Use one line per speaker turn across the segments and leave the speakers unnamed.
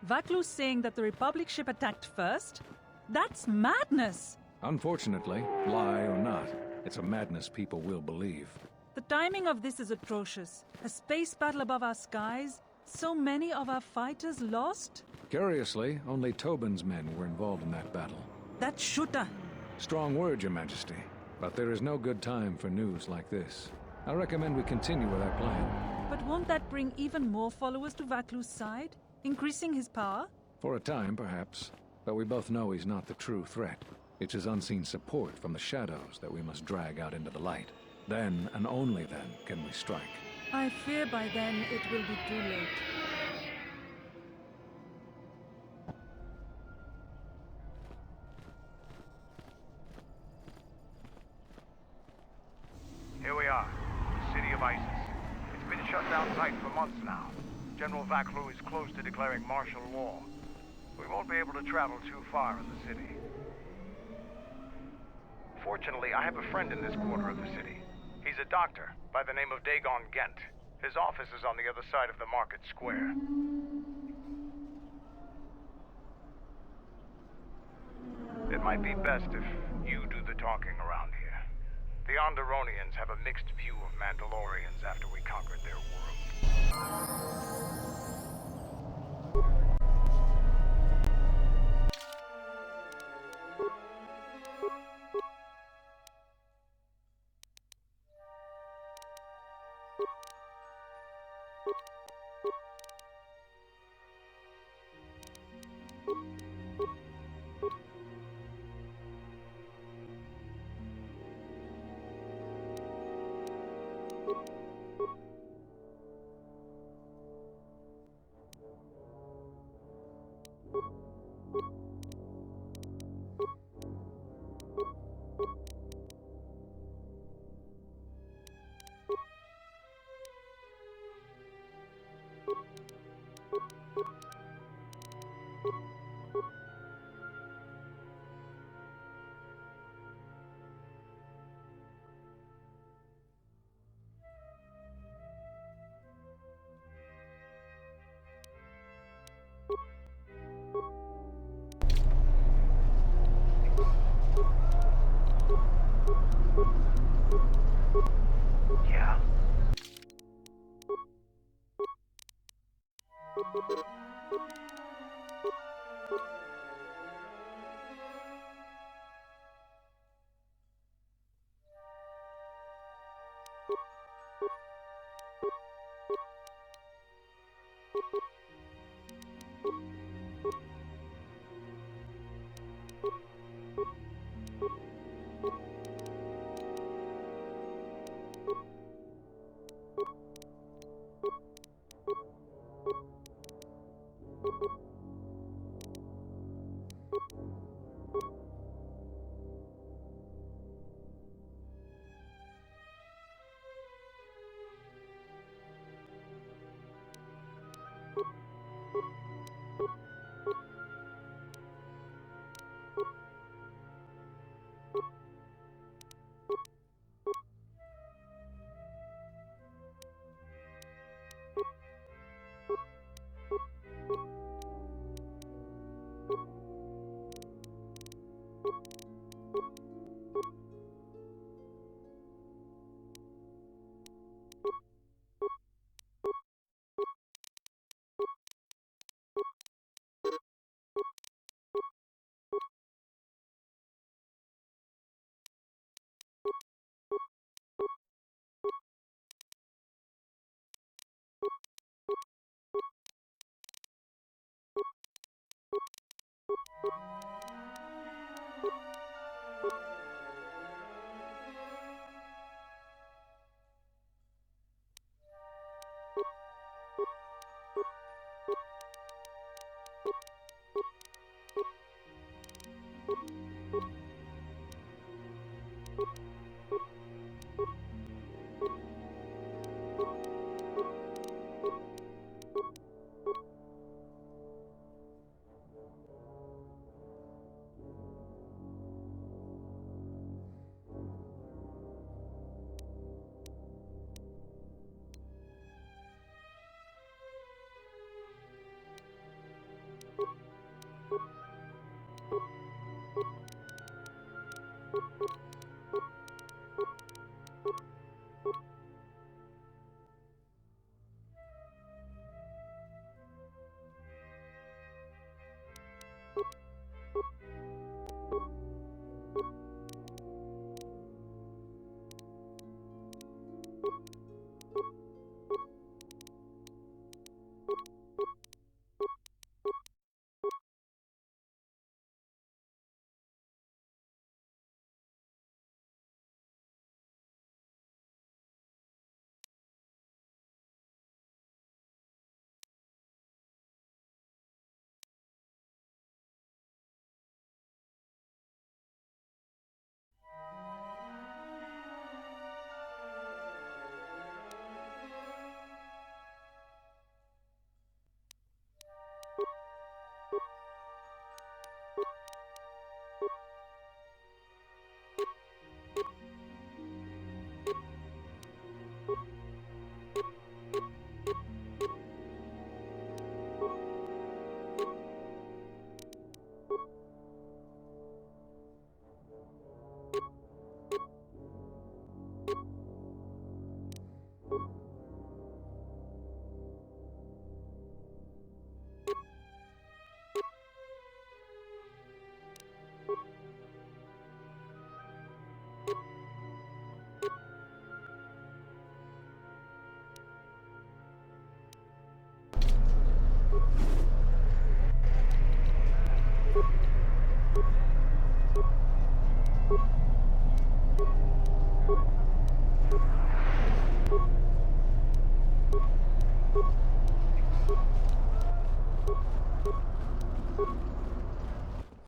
Vaklu's saying that the Republic ship attacked first? That's madness!
Unfortunately, lie or not, it's a madness people will believe.
The timing of this is atrocious. A space battle above our skies, so many of our fighters lost?
Curiously, only Tobin's men were involved in that battle.
That shooter!
Strong word, Your Majesty, but there is no good time for news like this. I recommend we continue with our plan.
But won't that bring even more followers to Vaklu's side? Increasing his power?
For a time, perhaps. But we both know he's not the true threat. It's his unseen support from the shadows that we must drag out into the light. Then, and only then, can we strike.
I fear by then it will be too late.
Here we are, the city of Iziz. It's been shut down tight for months now. General Vaklu is close to declaring martial law. We won't be able to travel too far in the city. Fortunately, I have a friend in this quarter of the city. He's a doctor by the name of Dhagon Ghent. His office is on the other side of the market square. It might be best if you do the talking around here. The Onderonians have a mixed view of Mandalorians after we conquered their world. Yeah?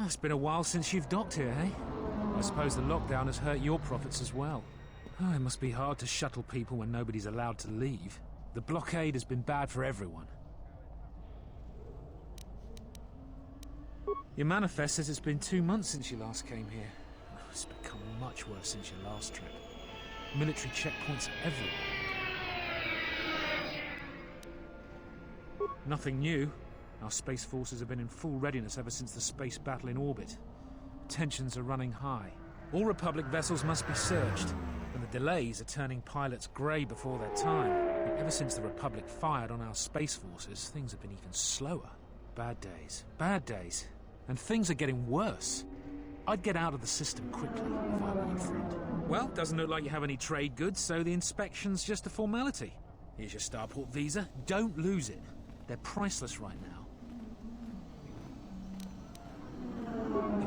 It's been a while since you've docked here, eh? I suppose the lockdown has hurt your profits as well. Oh, it must be hard to shuttle people when nobody's allowed to leave. The blockade has been bad for everyone. Your manifest says it's been 2 months since you last came here. Oh, it's become much worse since your last trip. Military checkpoints everywhere. Nothing new. Our space forces have been in full readiness ever since the space battle in orbit. Tensions are running high. All Republic vessels must be searched, and the delays are turning pilots grey before their time. But ever since the Republic fired on our space forces, things have been even slower. Bad days. Bad days. And things are getting worse. I'd get out of the system quickly if I were your friend. Well, doesn't look like you have any trade goods, so the inspection's just a formality. Here's your starport visa. Don't lose it. They're priceless right now.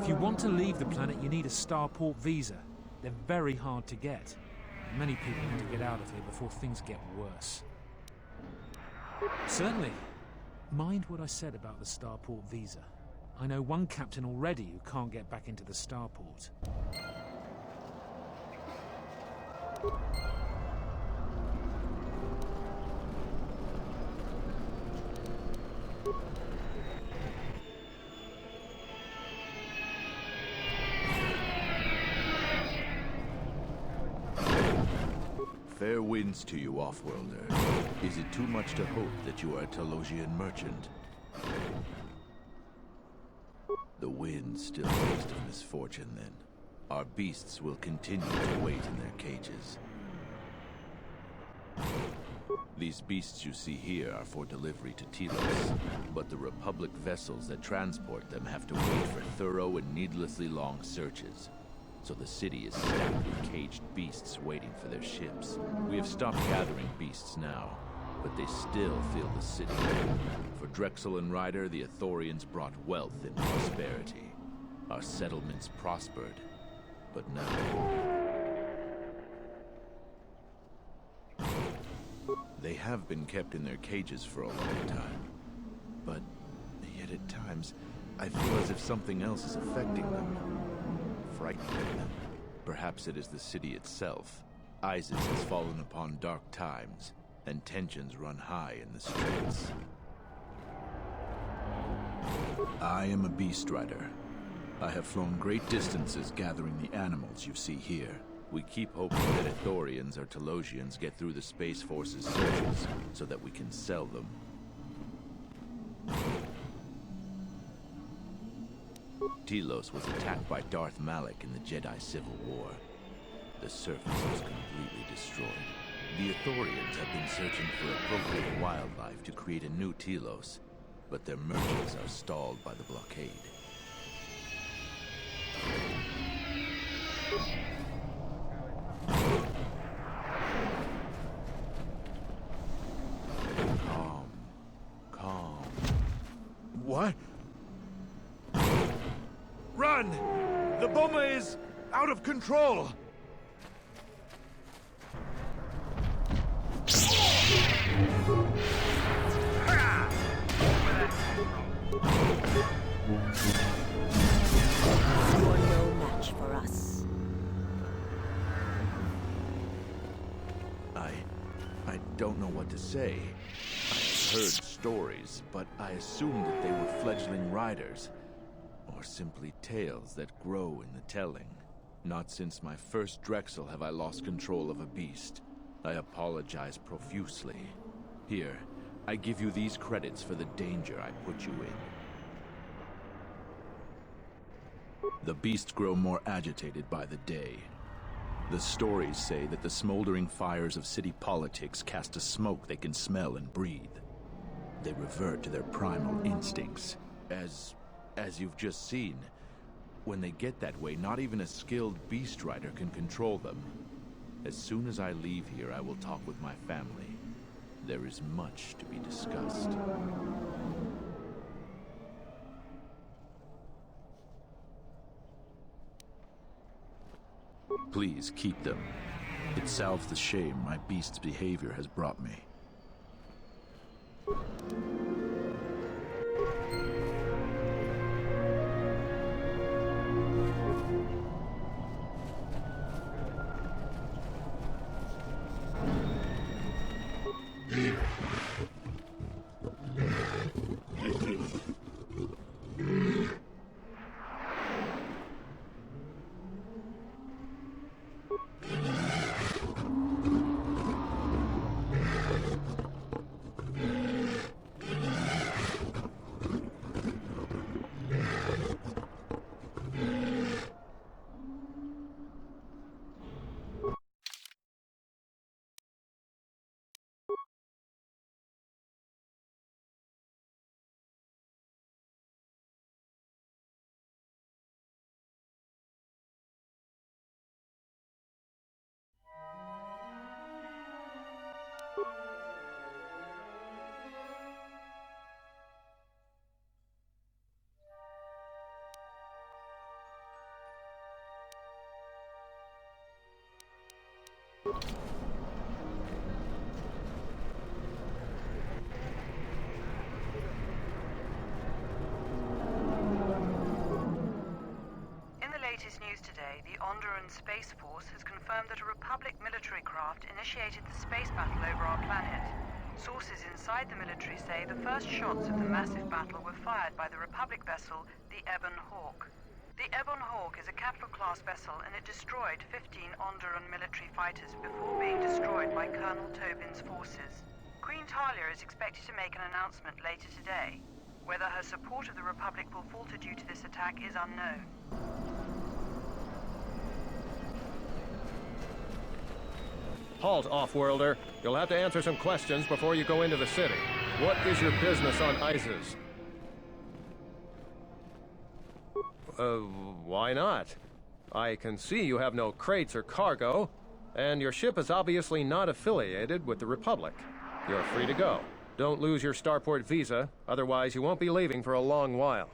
If you want to leave the planet, you need a starport visa. They're very hard to get. Many people want to get out of here before things get worse. Certainly. Mind what I said about the starport visa. I know one captain already who can't get back into the starport.
Fair winds to you, off-worlder. Is it too much to hope that you are a Telosian merchant? The winds still taste of misfortune, then. Our beasts will continue to wait in their cages. These beasts you see here are for delivery to Telos, but the Republic vessels that transport them have to wait for thorough and needlessly long searches. So the city is stacked with caged beasts waiting for their ships. We have stopped gathering beasts now, but they still fill the city. For Drexel and Ryder, the Ithorians brought wealth and prosperity. Our settlements prospered, but now... They have been kept in their cages for a long time. But yet at times, I feel as if something else is affecting them. Frightening them. Perhaps it is the city itself. Iziz has fallen upon dark times, and tensions run high in the streets. I am a beast rider. I have flown great distances gathering the animals you see here. We keep hoping that Ithorians or Telosians get through the Space Force's searches so that we can sell them. Telos was attacked by Darth Malak in the Jedi Civil War. The surface was completely destroyed. The Ithorians have been searching for appropriate wildlife to create a new Telos, but their merchants are stalled by the blockade. Calm.
What? Run! The bomber is out of control!
You're no match for us.
I don't know what to say. I've heard stories, but I assumed that they were fledgling riders, or simply tales that grow in the telling. Not since my first Drexel have I lost control of a beast. I apologize profusely. Here, I give you these credits for the danger I put you in. The beasts grow more agitated by the day. The stories say that the smoldering fires of city politics cast a smoke they can smell and breathe. They revert to their primal instincts. As you've just seen, when they get that way, not even a skilled beast rider can control them. As soon as I leave here, I will talk with my family. There is much to be discussed. Please keep them. It salves the shame my beast's behavior has brought me.
latest news today, the Onderon Space Force has confirmed that a Republic military craft initiated the space battle over our planet. Sources inside the military say the first shots of the massive battle were fired by the Republic vessel, the Ebon Hawk. The Ebon Hawk is a capital-class vessel, and it destroyed 15 Onderon military fighters before being destroyed by Colonel Tobin's forces. Queen Talia is expected to make an announcement later today. Whether her support of the Republic will falter due to this attack is unknown.
Halt, off-worlder. You'll have to answer some questions before you go into the city. What is your business on Iziz? Why not? I can see you have no crates or cargo, and your ship is obviously not affiliated with the Republic. You're free to go. Don't lose your starport visa, otherwise you won't be leaving for a long while.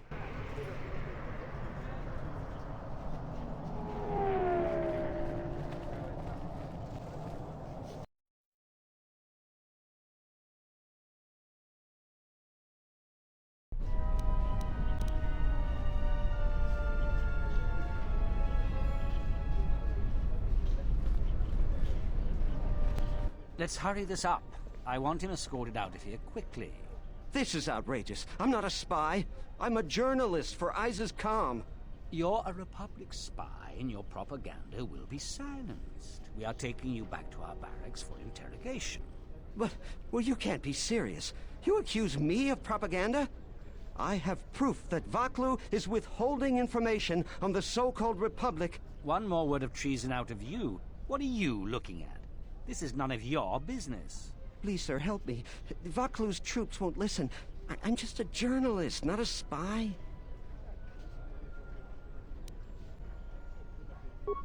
Let's hurry this up. I want him escorted out of here quickly.
This is outrageous. I'm not a spy. I'm a journalist for Iziz Com.
You're a Republic spy, and your propaganda will be silenced. We are taking you back to our barracks for interrogation.
But, well, you can't be serious. You accuse me of propaganda? I have proof that Vaklu is withholding information on the so-called Republic.
One more word of treason out of you. What are you looking at? This is none of your business.
Please, sir, help me. Vaklu's troops won't listen. I'm just a journalist, not a spy.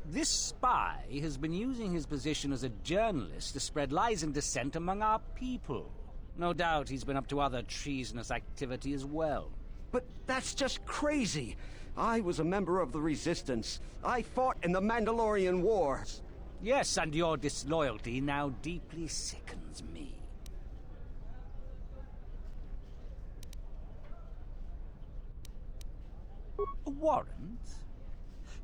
This spy has been using his position as a journalist to spread lies and dissent among our people. No doubt he's been up to other treasonous activity as well.
But that's just crazy. I was a member of the Resistance. I fought in the Mandalorian Wars.
Yes, and your disloyalty now deeply sickens me. A warrant?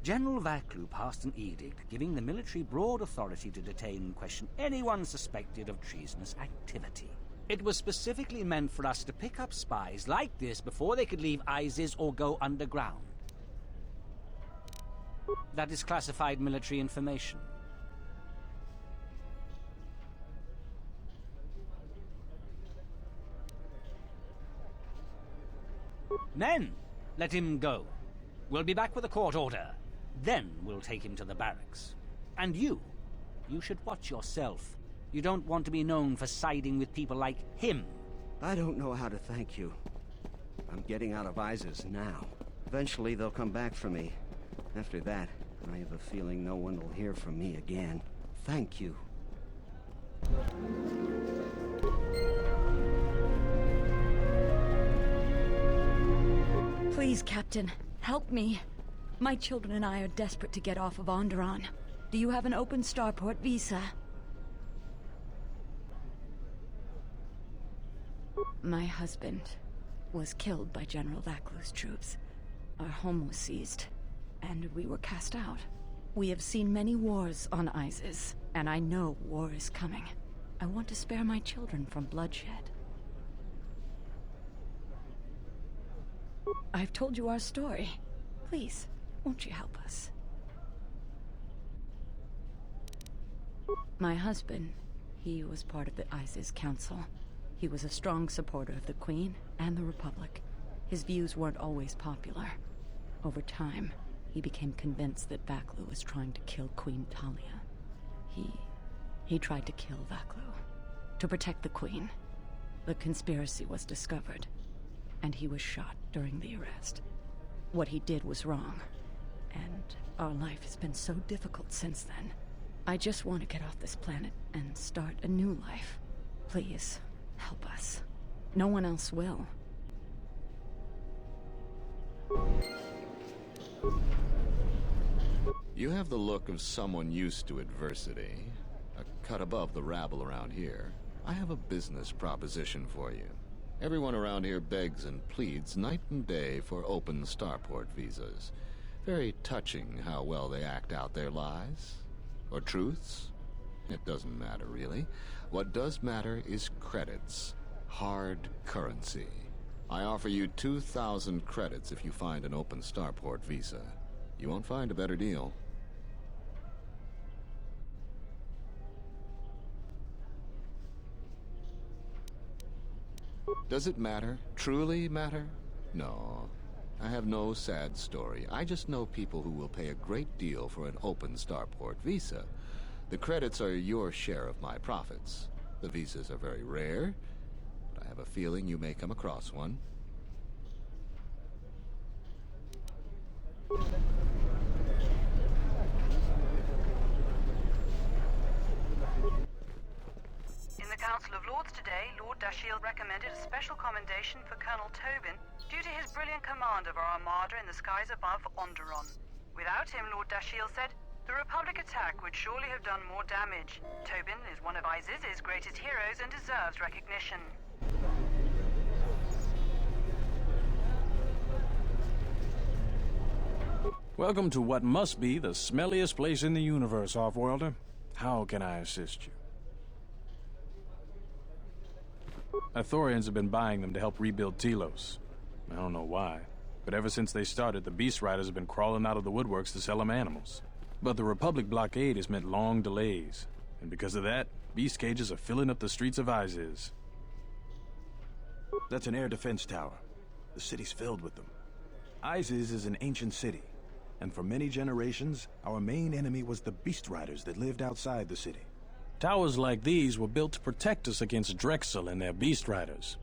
General Vaklu passed an edict giving the military broad authority to detain and question anyone suspected of treasonous activity. It was specifically meant for us to pick up spies like this before they could leave Iziz or go underground. That is classified military information. Men, let him go. We'll be back with a court order. Then we'll take him to the barracks. And you should watch yourself. You don't want to be known for siding with people like him.
I don't know how to thank you. I'm getting out of Iziz now. Eventually they'll come back for me. After that, I have a feeling no one will hear from me again. Thank you.
Please, Captain, help me. My children and I are desperate to get off of Onderon. Do you have an open starport visa? My husband was killed by General Vaklu's troops. Our home was seized, and we were cast out. We have seen many wars on Iziz, and I know war is coming. I want to spare my children from bloodshed. I've told you our story. Please, won't you help us? My husband, he was part of the Iziz Council. He was a strong supporter of the Queen and the Republic. His views weren't always popular. Over time, he became convinced that Vaklu was trying to kill Queen Talia. He tried to kill Vaklu. To protect the Queen. The conspiracy was discovered, and he was shot during the arrest. What he did was wrong, and our life has been so difficult since then. I just want to get off this planet and start a new life. Please, help us. No one else will.
You have the look of someone used to adversity. A cut above the rabble around here. I have a business proposition for you. Everyone around here begs and pleads night and day for open starport visas. Very touching how well they act out their lies. Or truths. It doesn't matter, really. What does matter is credits. Hard currency. I offer you 2,000 credits if you find an open starport visa. You won't find a better deal. Does it matter? Truly matter? No. I have no sad story. I just know people who will pay a great deal for an open starport visa. The credits are your share of my profits. The visas are very rare, but I have a feeling you may come across one.
In the Council of Lords today, Lord Dashiell recommended a special commendation for Colonel Tobin due to his brilliant command of our armada in the skies above Onderon. Without him, Lord Dashiell said, the Republic attack would surely have done more damage. Tobin is one of Iziz's greatest heroes and deserves recognition.
Welcome to what must be the smelliest place in the universe, Offworlder. How can I assist you? Ithorians have been buying them to help rebuild Telos. I don't know why, but ever since they started, the Beast Riders have been crawling out of the woodworks to sell them animals. But the Republic blockade has meant long delays, and because of that, beast cages are filling up the streets of Iziz.
That's an air defense tower. The
The city's filled with them. Iziz is an ancient city, and for many generations, our main enemy was the beast riders that lived outside the city. Towers like these were built to protect us against Drexel and their beast riders.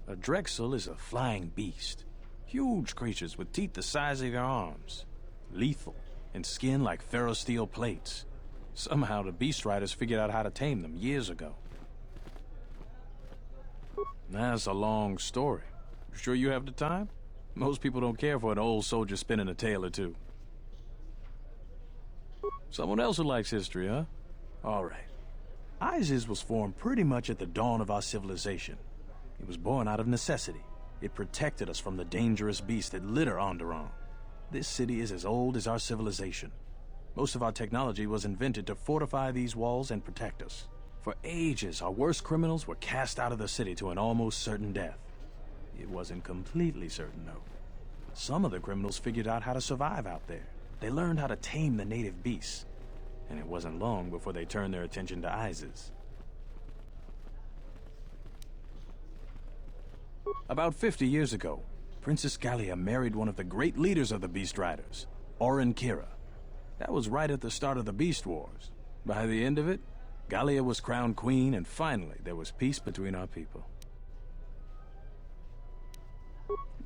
A Drexel is a flying beast. Huge creatures with teeth the size of your arms. Lethal, and skin like ferrosteel plates. Somehow the beast riders figured out how to tame them years ago. That's a long story. You sure you have the time? Most people don't care for an old soldier spinning a tale or two. Someone else who likes history, huh? All right. Iziz was formed pretty much at the dawn of our civilization. It was born out of necessity. It protected us from the dangerous beasts that litter Onderon. This city is as old as our civilization. Most of our technology was invented to fortify these walls and protect us. For ages, our worst criminals were cast out of the city to an almost certain death. It wasn't completely certain, though. Some of the criminals figured out how to survive out there. They learned how to tame the native beasts. And it wasn't long before they turned their attention to Iziz. About 50 years ago, Princess Gallia married one of the great leaders of the Beast Riders, Orin Kira. That was right at the start of the Beast Wars. By the end of it, Gallia was crowned queen, and finally there was peace between our people.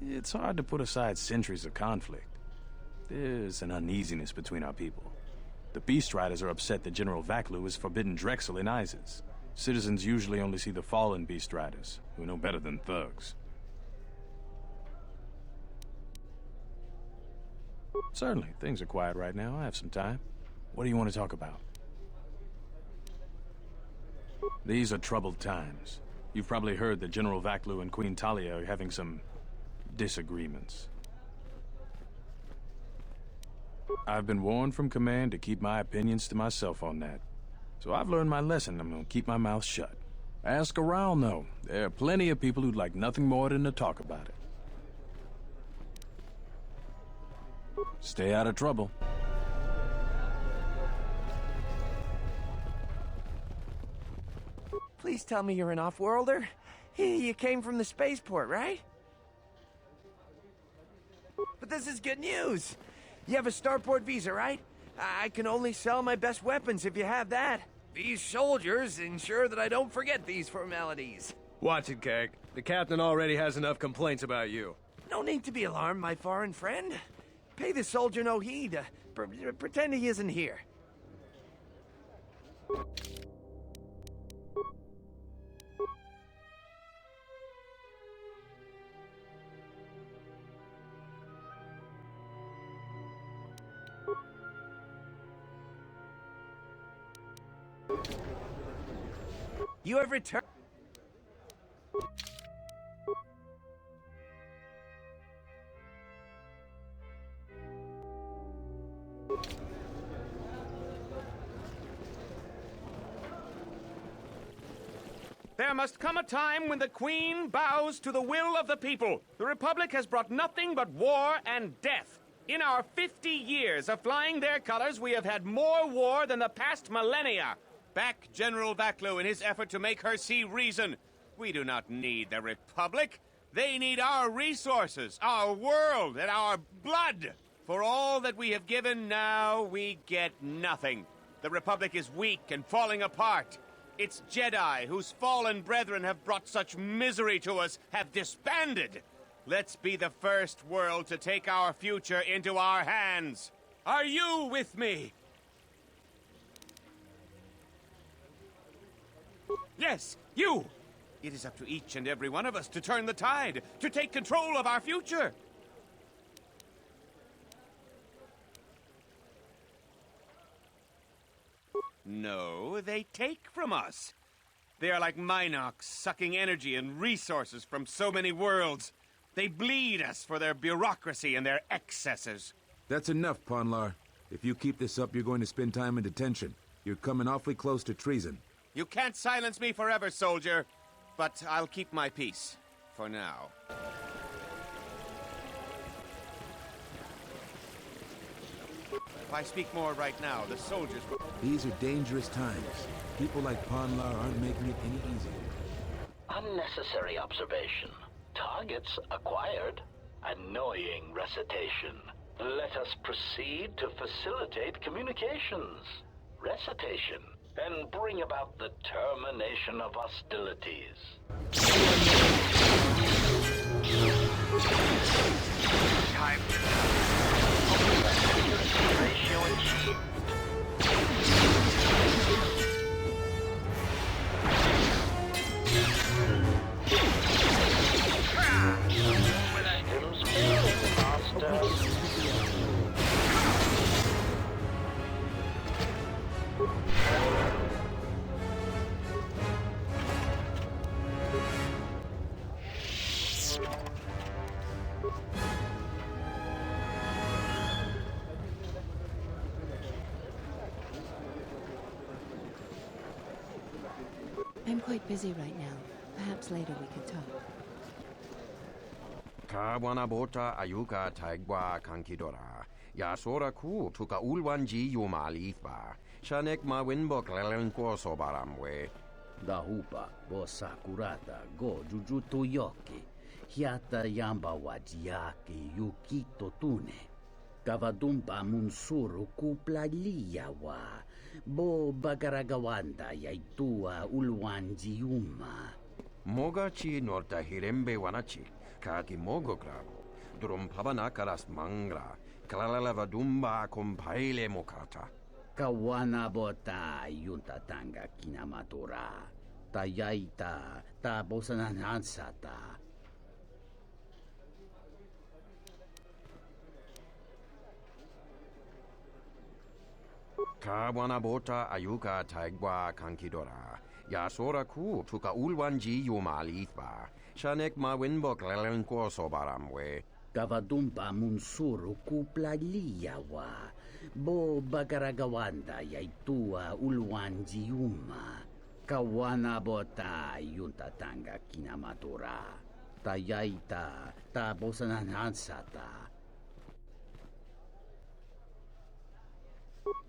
It's hard to put aside centuries of conflict. There's an uneasiness between our people. The Beast Riders are upset that General Vaklu has forbidden Drexel in Iziz. Citizens usually only see the fallen Beast Riders, who know better than thugs. Certainly, things are quiet right now. I have some time. What do you want to talk about? These are troubled times. You've probably heard that General Vaklu and Queen Talia are having some disagreements. I've been warned from command to keep my opinions to myself on that. So I've learned my lesson. I'm gonna keep my mouth shut. Ask around, though. There are plenty of people who'd like nothing more than to talk about it. Stay out of trouble.
Please tell me you're an off-worlder. You came from the spaceport, right? But this is good news. You have a starport visa, right? I can only sell my best weapons if you have that. These soldiers ensure that I don't forget these formalities.
Watch it, Keg. The captain already has enough complaints about you.
No need to be alarmed, my foreign friend. Pay the soldier no heed. Pretend he isn't here. You have returned.
There must come a time when the Queen bows to the will of the people. The Republic has brought nothing but war and death. In our 50 years of flying their colors, we have had more war than the past millennia. Back General Vaklu in his effort to make her see reason. We do not need the Republic. They need our resources, our world, and our blood. For all that we have given, now we get nothing. The Republic is weak and falling apart. Its Jedi, whose fallen brethren have brought such misery to us, have disbanded. Let's be the first world to take our future into our hands. Are you with me? Yes, you! It is up to each and every one of us to turn the tide, to take control of our future. No, they take from us. They are like Minox, sucking energy and resources from so many worlds. They bleed us for their bureaucracy and their excesses.
That's enough, Ponlar. If you keep this up, you're going to spend time in detention. You're coming awfully close to treason.
You can't silence me forever, soldier. But I'll keep my peace. For now. If I speak more right now, the soldiers will...
These are dangerous times. People like Ponlar aren't making it any easier.
Unnecessary observation. Talk targets acquired. Annoying recitation. Let us proceed to facilitate communications. Recitation. And bring about the termination of hostilities.
Time.
Ratio achieved. Systems building, Master.
I'm quite busy right now. Perhaps later we could talk.
Kawanabota ayuka taigwa kankidora. Yasora ku tuka ulwanji yumalifa. Shanek ma winbok lelenko sobaramwe.
Dahupa bo sakurata go jujuto yoki. Hiata yamba wajiaki yukito tune. Kavadumpa munsuru kupla liyawa. Bo bagaragawanda yaitua ulwanji yuma.
Mogachi norta hirembe wanachi. Kaki mogo grabo. Durum pabanakaras mangra. Kalalavadumba compaile mokata.
Kawana bota yunta tanga kinamatura. Tayaita ta bosananansata.
Kawanabota ayuka taigwa kankidora. Yasora ku tuka ulwanji yumalifa. Shanek ma winbok lelenko sobaramwe.
Kavadumpa munsuru kupla liyawa. Bo bagaragawanda yaitua ulwanji yuma. Kawana bota yunta tanga kinamatura. Tayaita ta bosananansata.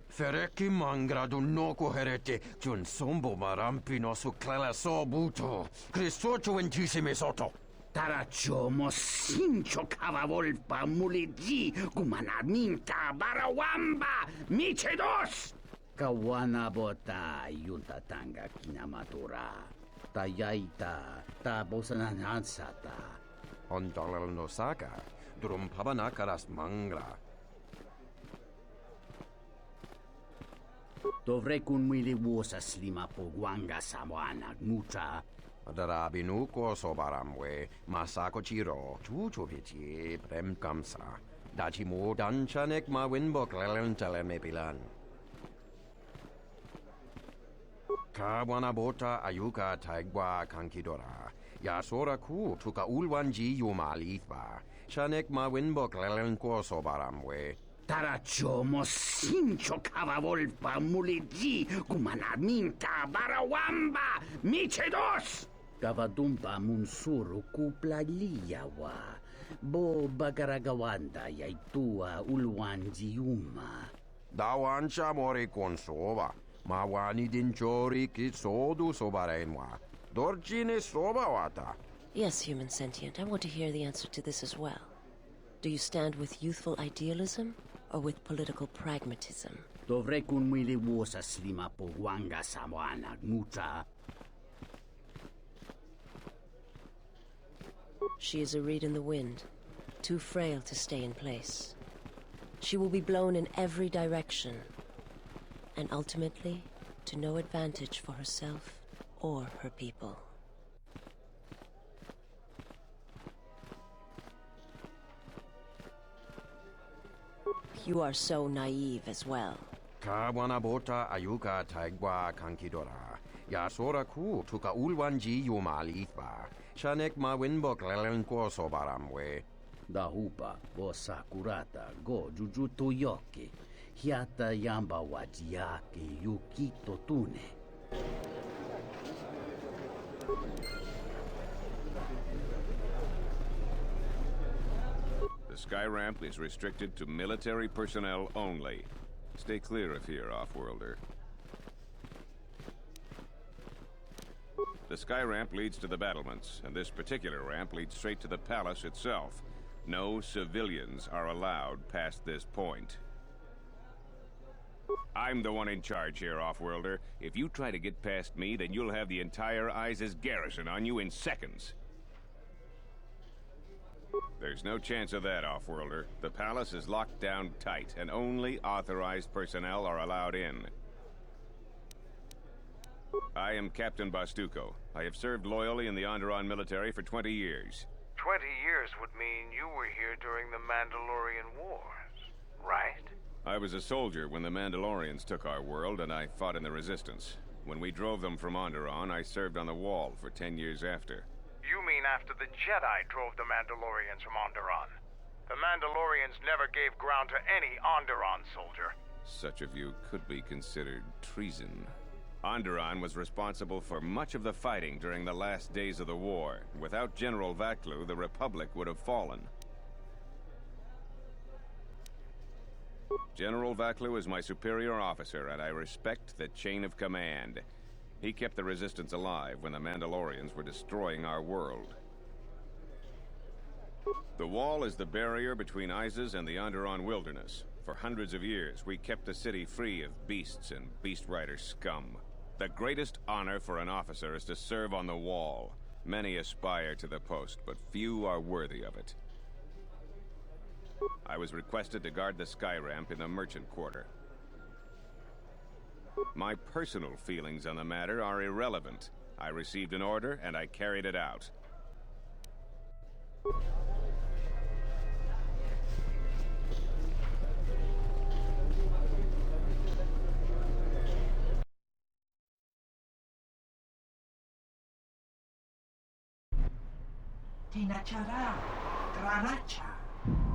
Fereki mangra noko herete, jun sombo marampino su clela sobuto, Cristocho entissime soto.
Taracho mosincho cavavolpa muligi, kumanaminta barawamba, michedos! Kawana bota yunta tanga kinamatura. Tayaita ta bosananansata.
Ondalal no saga, durum pabanakaras mangra.
Dovrei kunmili vuosa slima po guanga samoana mucha.
Darabinu ko sobaramwe, masako chiro, chuchupichi, prem kamsa. Dachi mo danchanek ma winbok lelentele mepilan. Kawanabota ayuka taigwa kankidora. Yasora ku tuka ulwanji yumalifa. Shanek ma winbok lelenko sobaramwe.
Taracho mosincho cavavolpa muligi, kumanaminta barawamba, michedos! Kavadumpa munsuru kupla liyawa. Bo bagaragawanda yaitua ulwanji yuma.
Dawancha mori konsova. Mawani dinchori kitsodu sobarenwa. Dorjine sobawata.
Yes, human sentient. I want to hear the answer to this as well. Do you stand with youthful idealism or with political pragmatism?
Dovrei kunmili vuosa slima po guanga samoana mucha.
She is a reed in the wind, too frail to stay in place. She will be blown in every direction, and ultimately to no advantage for herself or her people. You are so naive as well.
Kawanabota ayuka taigwa kankidora. Yasora ku tuka ulwanji yumalifa. Shanek ma winbok lelenko sobaramwe.
Dahupa bo sakurata go jujuto yoki. Hiata yamba wajiaki yukito tune.
The sky ramp is restricted to military personnel only. Stay clear of here, Offworlder. The sky ramp leads to the battlements, and this particular ramp leads straight to the palace itself. No civilians are allowed past this point. I'm the one in charge here, Offworlder. If you try to get past me, then you'll have the entire Iziz garrison on you in seconds. There's no chance of that, Offworlder. The palace is locked down tight, and only authorized personnel are allowed in. I am Captain Bastuco. I have served loyally in the Onderon military for 20 years.
20 years would mean you were here during the Mandalorian Wars, right?
I was a soldier when the Mandalorians took our world, and I fought in the Resistance. When we drove them from Onderon, I served on the Wall for 10 years after.
You mean after the Jedi drove the Mandalorians from Onderon? The Mandalorians never gave ground to any Onderon soldier.
Such of you could be considered treason. Onderon was responsible for much of the fighting during the last days of the war. Without General Vaklu, the Republic would have fallen. General Vaklu is my superior officer, and I respect the chain of command. He kept the Resistance alive when the Mandalorians were destroying our world. The Wall is the barrier between Iziz and the Onderon wilderness. For hundreds of years, we kept the city free of beasts and beast rider scum. The greatest honor for an officer is to serve on the Wall. Many aspire to the post, but few are worthy of it. I was requested to guard the sky ramp in the merchant quarter. My personal feelings on the matter are irrelevant. I received an order, and I carried it out.
Tinachara, Granacha,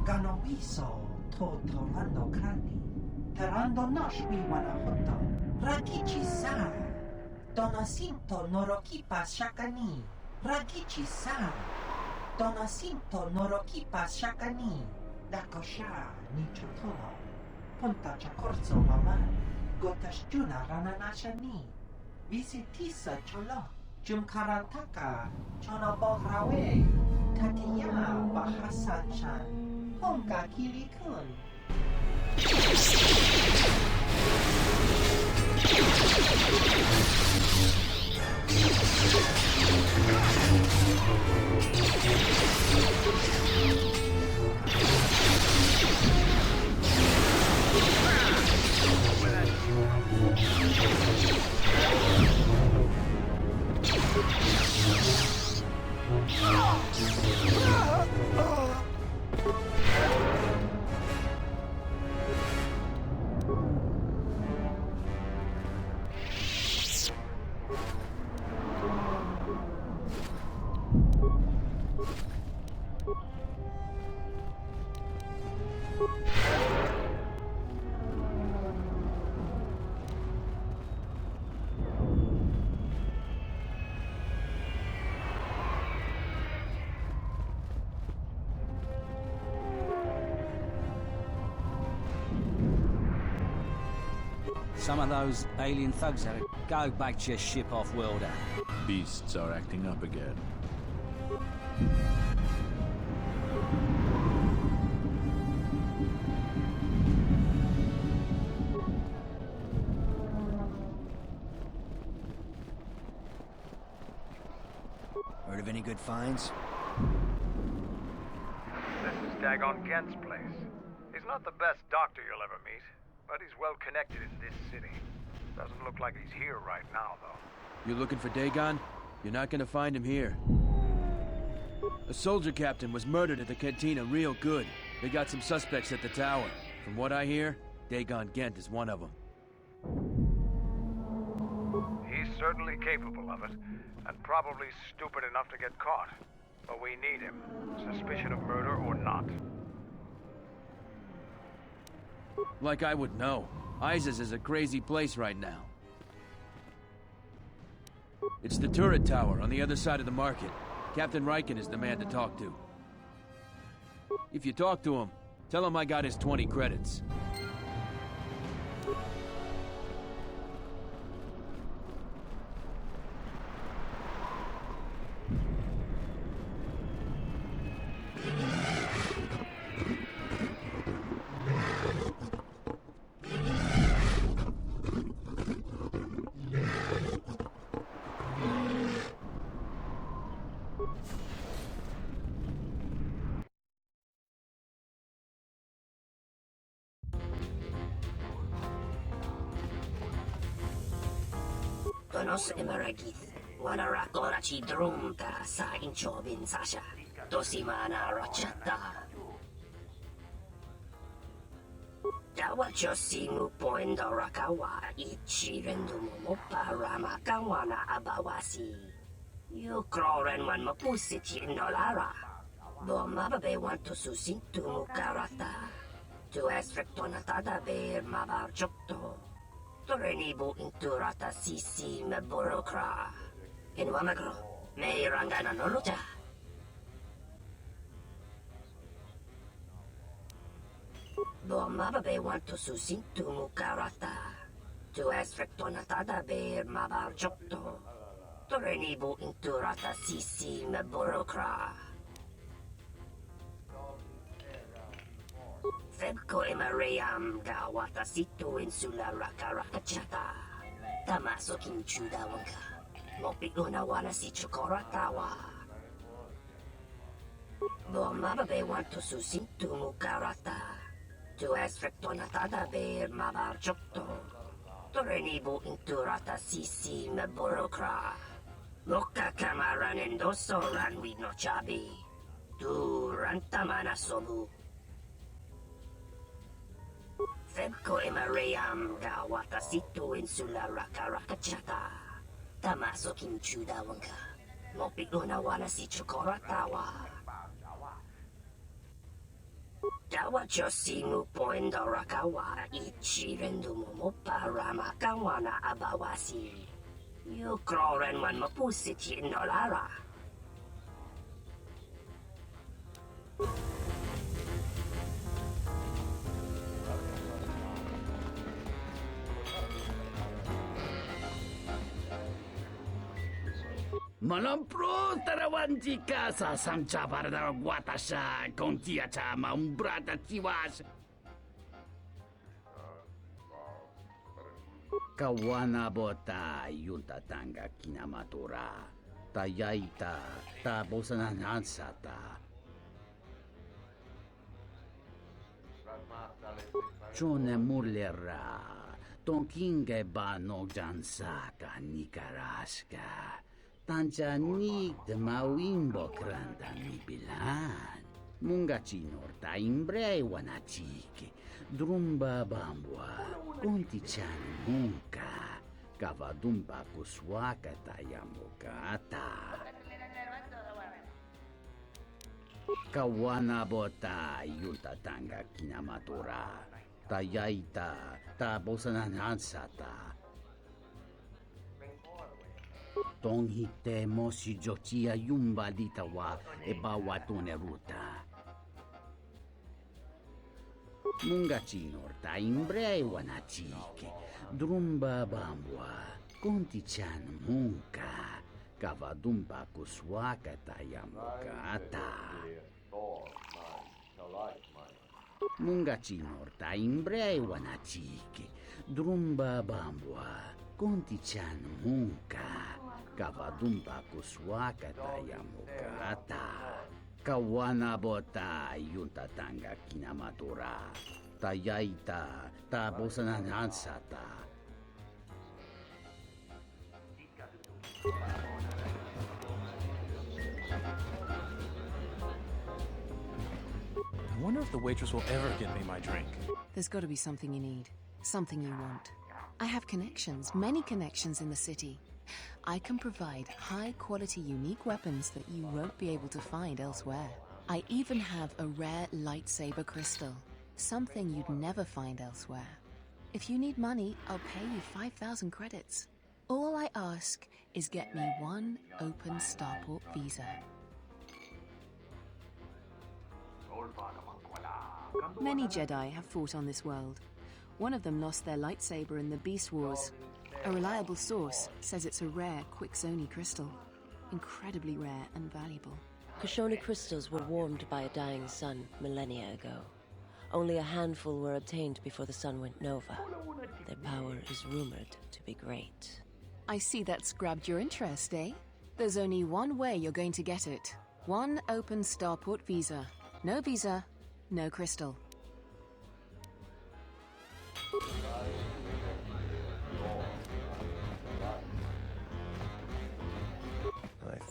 Ganoviso, Totorando Krani, Tarando Noshwi Wanahoto, Rakichi San, Donacinto Norokipa Shakani, Rakichi San, Donacinto Norokipa Shakani, Dakosha Nichotolo, Punta Chacorzo Maman, Gotashjuna Rananashani, Visitisa Cholo. Jumkarantaka, Chonobograwe, Tatiya Bahasan-chan, Honga Kiri-kun.
Some of those alien thugs had it. Go back to your ship off-worlder.
Beasts are acting up again.
Heard of any good finds?
This is Dhagon Ghent's place. He's not the best doctor you'll ever meet, but he's well connected in this city. Doesn't look like he's here right now, though.
You looking for Dhagon? You're not gonna find him here. A soldier captain was murdered at the cantina real good. They got some suspects at the tower. From what I hear, Dhagon Ghent is one of them.
He's certainly capable of it, and probably stupid enough to get caught. But we need him, suspicion of murder or not.
Like I would know. Iziz is a crazy place right now. It's the turret tower on the other side of the market. Captain Riken is the man to talk to. If you talk to him, tell him I got his 20 credits.
Tonos emaragith, wanarakorachi drumta sa inchobin sasha, tosimana rachata. Dawacho simu poendo rakawa, ichi rendumo parama kawana abawasi. You kroren wan mapusiti nolara. Bomababe want to susintu mukarata. Tu esrectonatada ber mabar jokto. Torenibu inturata sisi me burokra. In wamagro, me rangana noluja. Bomababe want to susintu mukarata. Tu esrectonatada ber mabar jokto. Torenibu inturata sisi me burokra. Febko emareyam gawata situ insula rakarakachata. Tamaso kinchuda wanka. Mopiuna wala si chokoratawa. Bomababe want to susintu mukarata. Tu esrectonatada ber mabar jokto. Torenibu inturata sisi me burokra. Moka kamaran endoso ranwi no chabi. Tu rantamana sobu. Febko emareyam gawata situ insula rakarakachata. Tamaso kinchuda wanka. Mopiuna wala si chokoratawa. Dawacho simu poendo rakawa ichi rendumo moparama kawana abawasi. You kroren wan mapusiti nolara.
Malampro tarawanti casa samcha para guatasha contia chama umbrata tiwas. Kawana bota yunta tanga kinamatura. Tayaita ta bosananansata. Chone murlera. Tonkinge ba no jansaka nikaraska. Tancha nik de mawimbo kranda mi bilan. Mungachi norta imbre wanachiki. Drumba bambwa. Kontichan munka. Kavadumba kuswaka tayamukata. Kawana bota yulta tanga kinamatura. Tayaita ta bosananansata. Tonghite mosi jochia yumba ditawa e bawatune ruta. Mungachi norta imbre wanachiki. Drumba bambwa. Kontichan munka. Kavadumba kuswaka tayamukata. Mungachi norta imbre wanachiki. Drumba bambwa. Kontichan munka. Kavadumba kuswaka tayamukata. Kawana bota yunta tanga kinamatura. Tayaita ta bosananansata.
I wonder if the waitress will ever get me my drink.
There's got to be something you need. Something you want. I have connections, many connections in the city. I can provide high-quality, unique weapons that you won't be able to find elsewhere. I even have a rare lightsaber crystal, something you'd never find elsewhere. If you need money, I'll pay you 5,000 credits. All I ask is get me one open starport visa. Many Jedi have fought on this world. One of them lost their lightsaber in the Beast Wars. A reliable source says it's a rare Quixoni crystal. Incredibly rare and valuable.
Quixoni crystals were warmed by a dying sun millennia ago. Only a handful were obtained before the sun went nova. Their power is rumored to be great.
I see that's grabbed your interest, eh? There's only one way you're going to get it. One open starport visa. No visa, no crystal.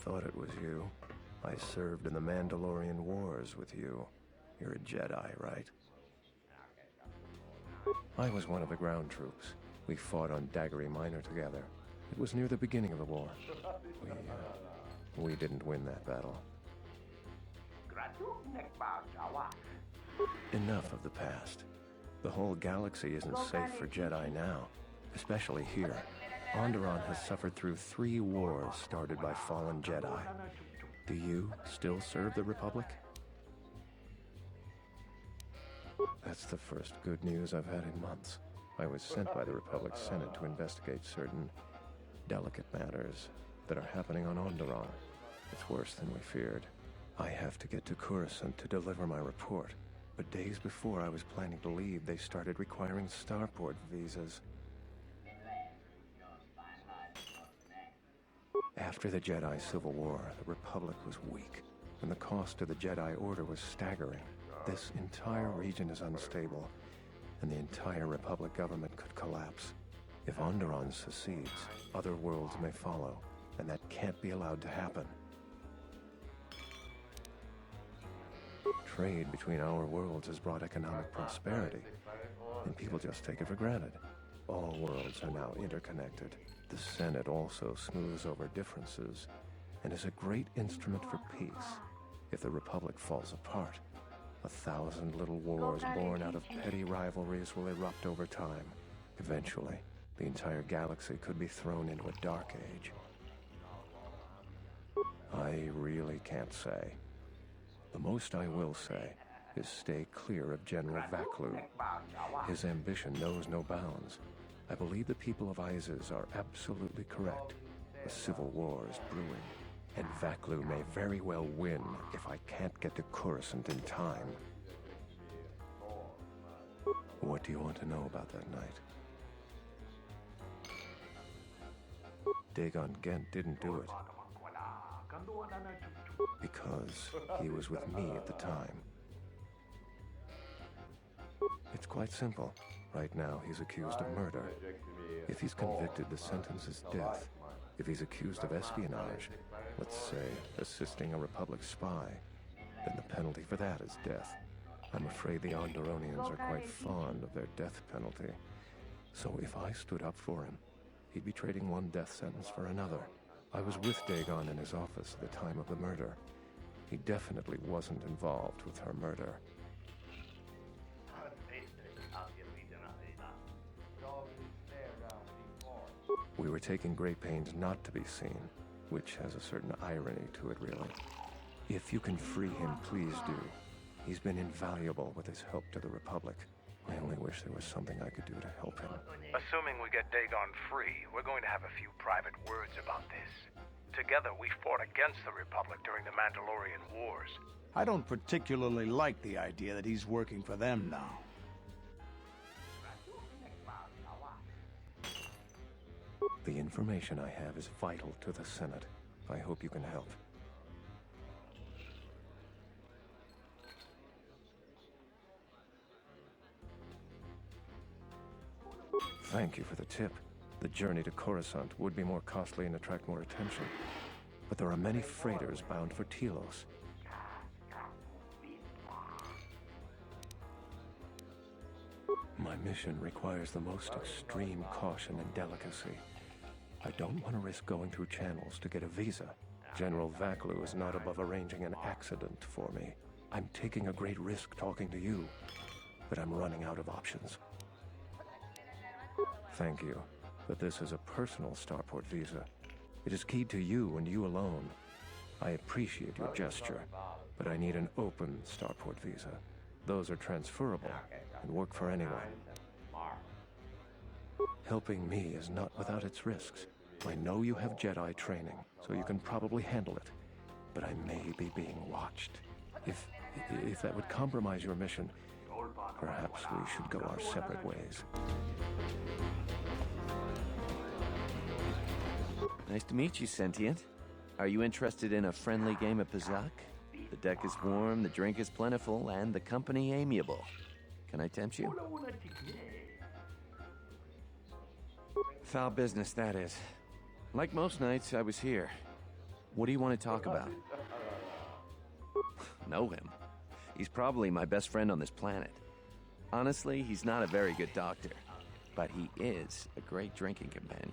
thought it was you. I served in the Mandalorian Wars with you. You're a Jedi, right? I was one of the ground troops. We fought on Daggery Minor together. It was near the beginning of the war. We didn't win that battle. Enough of the past. The whole galaxy isn't safe for Jedi now, especially here. Onderon has suffered through 3 wars started by fallen Jedi. Do you still serve the Republic? That's the first good news I've had in months. I was sent by the Republic Senate to investigate certain delicate matters that are happening on Onderon. It's worse than we feared. I have to get to Coruscant to deliver my report. But days before I was planning to leave, they started requiring starport visas. After the Jedi Civil War, the Republic was weak, and the cost to the Jedi Order was staggering. This entire region is unstable, and the entire Republic government could collapse. If Onderon secedes, other worlds may follow, and that can't be allowed to happen. Trade between our worlds has brought economic prosperity, and people just take it for granted. All worlds are now interconnected. The Senate also smooths over differences, and is a great instrument for peace. If the Republic falls apart, 1,000 little wars born out of petty rivalries will erupt over time. Eventually, the entire galaxy could be thrown into a dark age. I really can't say. The most I will say is stay clear of General Vaklu. His ambition knows no bounds. I believe the people of Iziz are absolutely correct. A civil war is brewing, and Vaklu may very well win if I can't get to Coruscant in time. What do you want to know about that night? Dhagon Ghent didn't do it. Because he was with me at the time. It's quite simple. Right now, he's accused of murder. If he's convicted, the sentence is death. If he's accused of espionage, let's say assisting a Republic spy, then the penalty for that is death. I'm afraid the Onderonians are quite fond of their death penalty. So if I stood up for him, he'd be trading one death sentence for another. I was with Dhagon in his office at the time of the murder. He definitely wasn't involved with her murder. We were taking great pains not to be seen, which has a certain irony to it, really. If you can free him, please do. He's been invaluable with his help to the Republic. I only wish there was something I could do to help him.
Assuming we get Dhagon free, we're going to have a few private words about this. Together, we fought against the Republic during the Mandalorian Wars.
I don't particularly like the idea that he's working for them now.
The information I have is vital to the Senate. I hope you can help. Thank you for the tip. The journey to Coruscant would be more costly and attract more attention. But there are many freighters bound for Telos. My mission requires the most extreme caution and delicacy. I don't want to risk going through channels to get a visa. General Vaklu is not above arranging an accident for me. I'm taking a great risk talking to you, but I'm running out of options. Thank you, but this is a personal starport visa. It is keyed to you and you alone. I appreciate your gesture, but I need an open starport visa. Those are transferable and work for anyone. Helping me is not without its risks. I know you have Jedi training, so you can probably handle it. But I may be being watched. If that would compromise your mission, perhaps we should go our separate ways.
Nice to meet you, Sentient. Are you interested in a friendly game of Pazak? The deck is warm, the drink is plentiful, and the company amiable. Can I tempt you? Foul business, that is. Like most nights, I was here. What do you want to talk about? Know him? He's probably my best friend on this planet. Honestly, he's not a very good doctor, but he is a great drinking companion.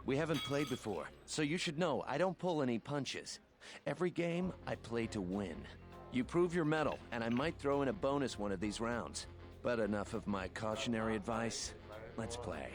We haven't played before, so you should know I don't pull any punches. Every game, I play to win. You prove your mettle, and I might throw in a bonus one of these rounds. But enough of my cautionary advice. Let's play.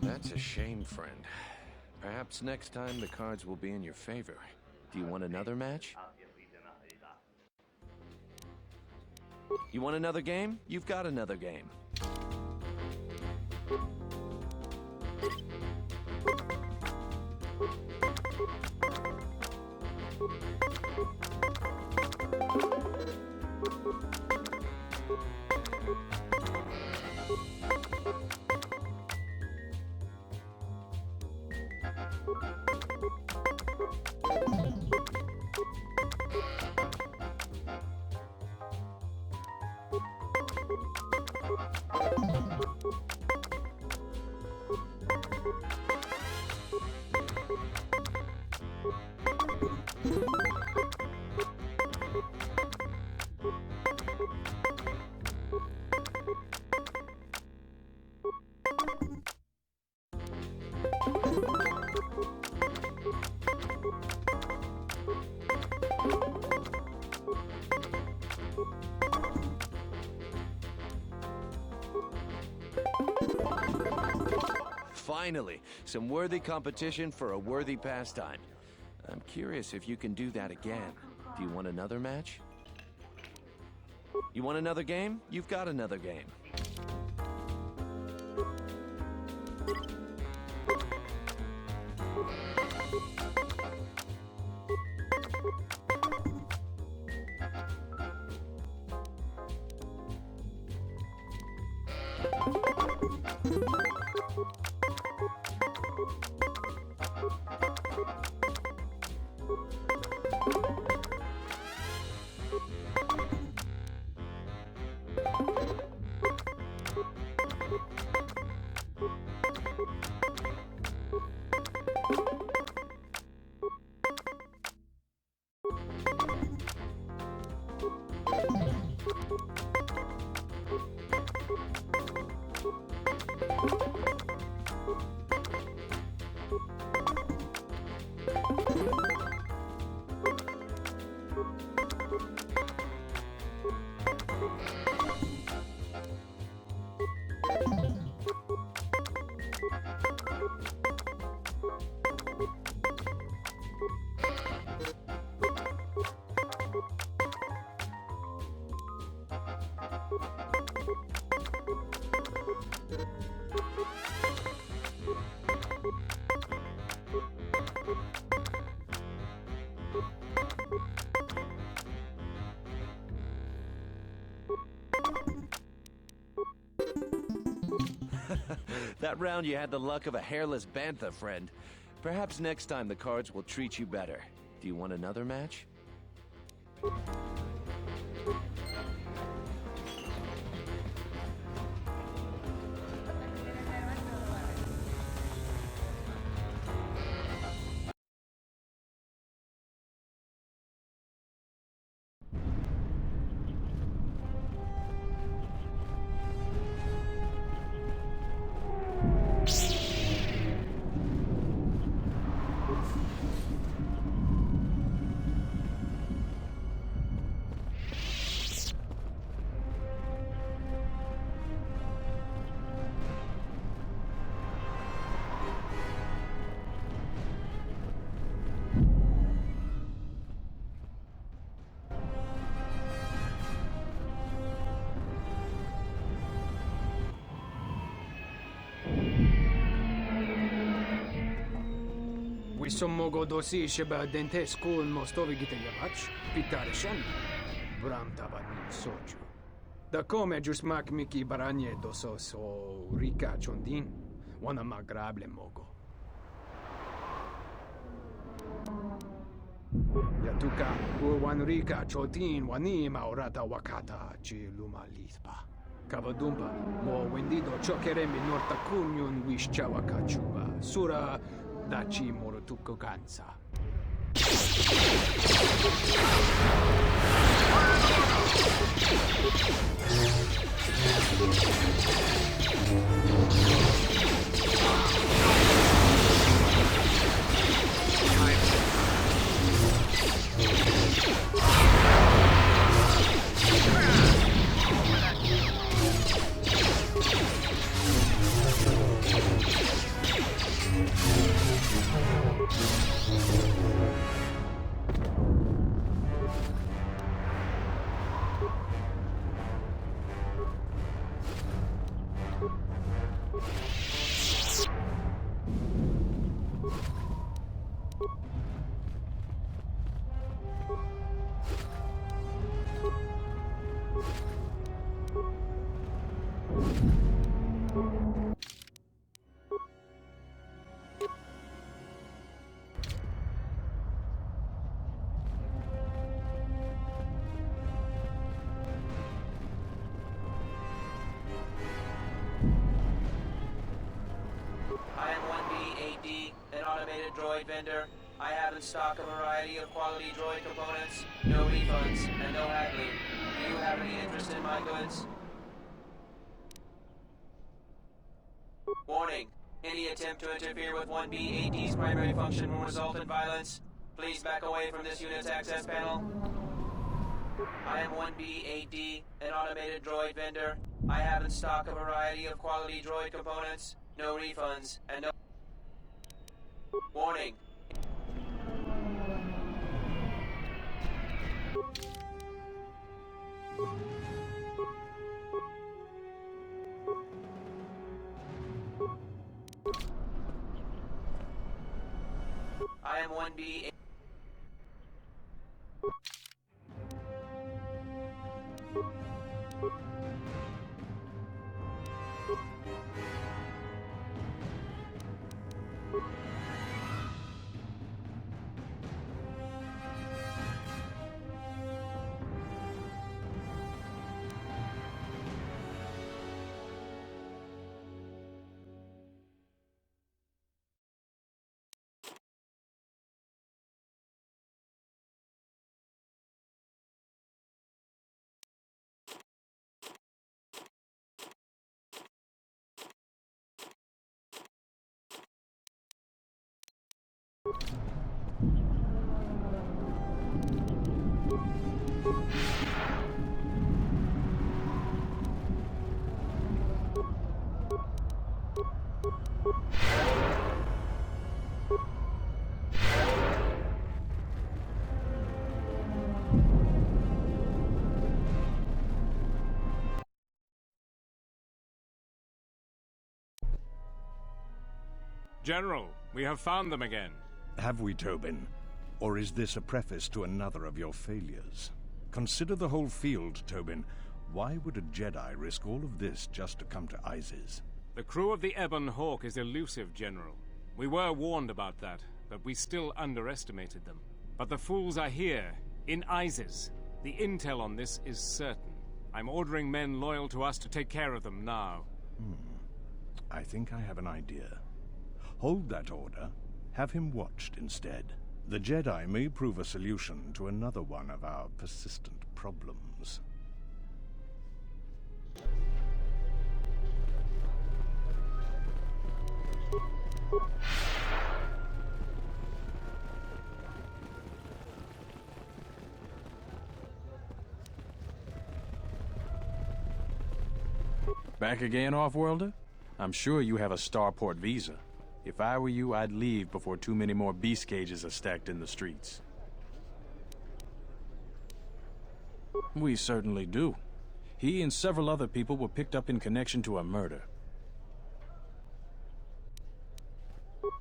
That's a shame, friend. Perhaps next time the cards will be in your favor. Do you want another match? You want another game? You've got another game. Finally, some worthy competition for a worthy pastime. I'm curious if you can do that again. Do you want another match? You want another game? You've got another game. That round you had the luck of a hairless bantha, friend. Perhaps next time the cards will treat you better. Do you want another match?
Висомого досі себе дентеску мостови гітаєвач, питаришен, брам табанін соджу. Да коме джусмак мики баранье досос о рика чондин, вона маграбле мого. Я тука ван рика чотин вани маурата wakata чи лума литпа. Кавадумпа, мо вендидо чокереми норта куньюн вишчава качува, сура Daci morotuko ganza.
Droid vendor. I have in stock a variety of quality droid components, no refunds, and no haggling. Do you have any interest in my goods? Warning. Any attempt to interfere with 1B-AD's primary function will result in violence. Please back away from this unit's access panel. I am 1B-AD, an automated droid vendor. I have in stock a variety of quality droid components, no refunds, and no... Warning. I am 1B.
General, we have found them again.
Have we, Tobin? Or is this a preface to another of your failures? Consider the whole field, Tobin. Why would a Jedi risk all of this just to come to Iziz?
The crew of the Ebon Hawk is elusive, General. We were warned about that, but we still underestimated them. But the fools are here, in Iziz. The intel on this is certain. I'm ordering men loyal to us to take care of them now.
I think I have an idea. Hold that order. Have him watched instead. The Jedi may prove a solution to another one of our persistent problems.
Back again, Off-Worlder? I'm sure you have a starport visa. If I were you, I'd leave before too many more beast cages are stacked in the streets. We certainly do. He and several other people were picked up in connection to a murder.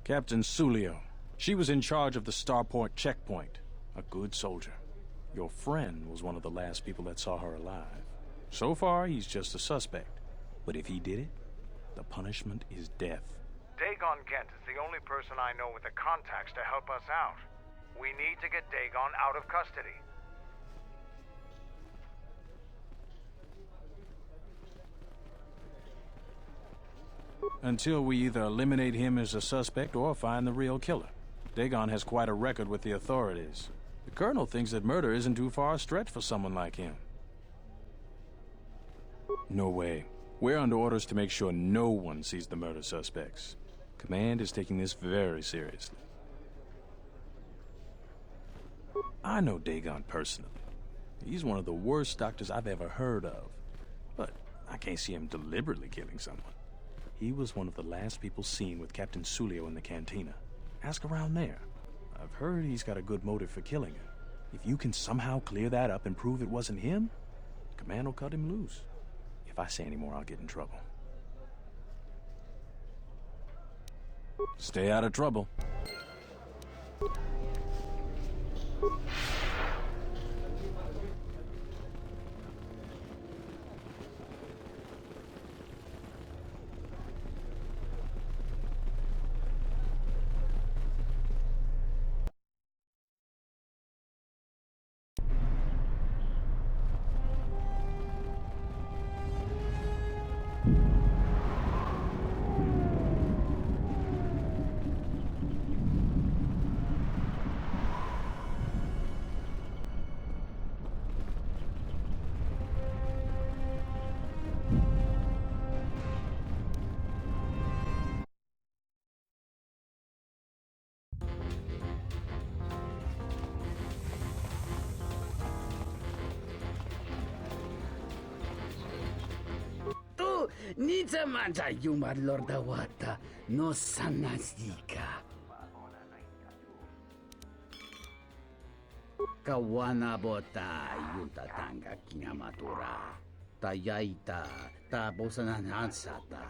Captain Sulio. She was in charge of the starport checkpoint. A good soldier. Your friend was one of the last people that saw her alive. So far, he's just a suspect. But if he did it, the punishment is death.
Dhagon Ghent is the only person I know with the contacts to help us out. We need to get Dhagon out of custody.
Until we either eliminate him as a suspect or find the real killer. Dhagon has quite a record with the authorities. The Colonel thinks that murder isn't too far a stretch for someone like him. No way. We're under orders to make sure no one sees the murder suspects. Command is taking this very seriously. I know Dhagon personally. He's one of the worst doctors I've ever heard of. But I can't see him deliberately killing someone. He was one of the last people seen with Captain Sulio in the cantina. Ask around there. I've heard he's got a good motive for killing her. If you can somehow clear that up and prove it wasn't him, Command will cut him loose. If I say any more, I'll get in trouble. Stay out of trouble.
Nita manta yumar lorda wata no sanasika. Kawana bota yunta tanga kinyamatura. Tayaita ta bosananansata.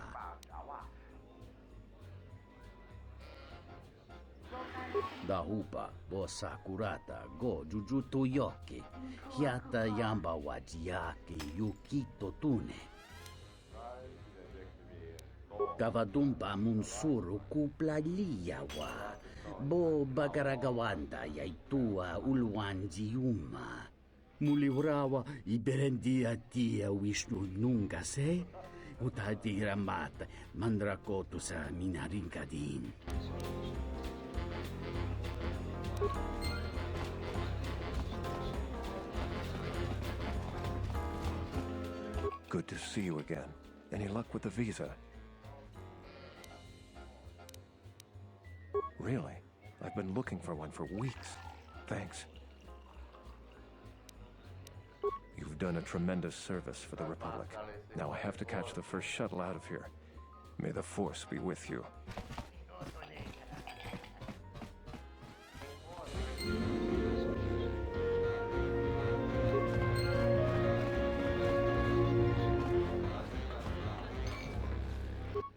Dahupa bosa kurata go jujuto yoki. Hiata yamba wajiaki yukito tune. Kavadumpa munsuru kupla liyawa. Bo bagaragawanda yaitua ulwanjiuma. Muliwrawa iberendia tia Vishnu nunga se. Utati ramata mandrakotu sa minarinkadin.
Good to see you again. Any luck with the visa? Really? I've been looking for one for weeks. Thanks. You've done a tremendous service for the Republic. Now I have to catch the first shuttle out of here. May the Force be with you.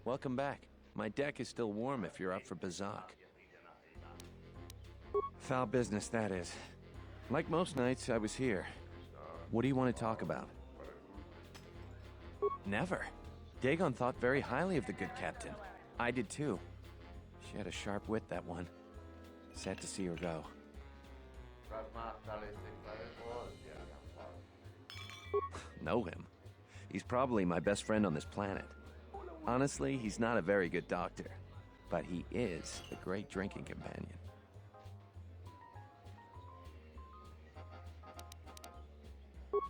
Welcome back. My deck is still warm if you're up for Bazak. Foul business, that is. Like most nights, I was here. What do you want to talk about? Never. Dhagon thought very highly of the good captain. I did too. She had a sharp wit, that one. Sad to see her go. Know him? He's probably my best friend on this planet. Honestly, he's not a very good doctor, but he is a great drinking companion.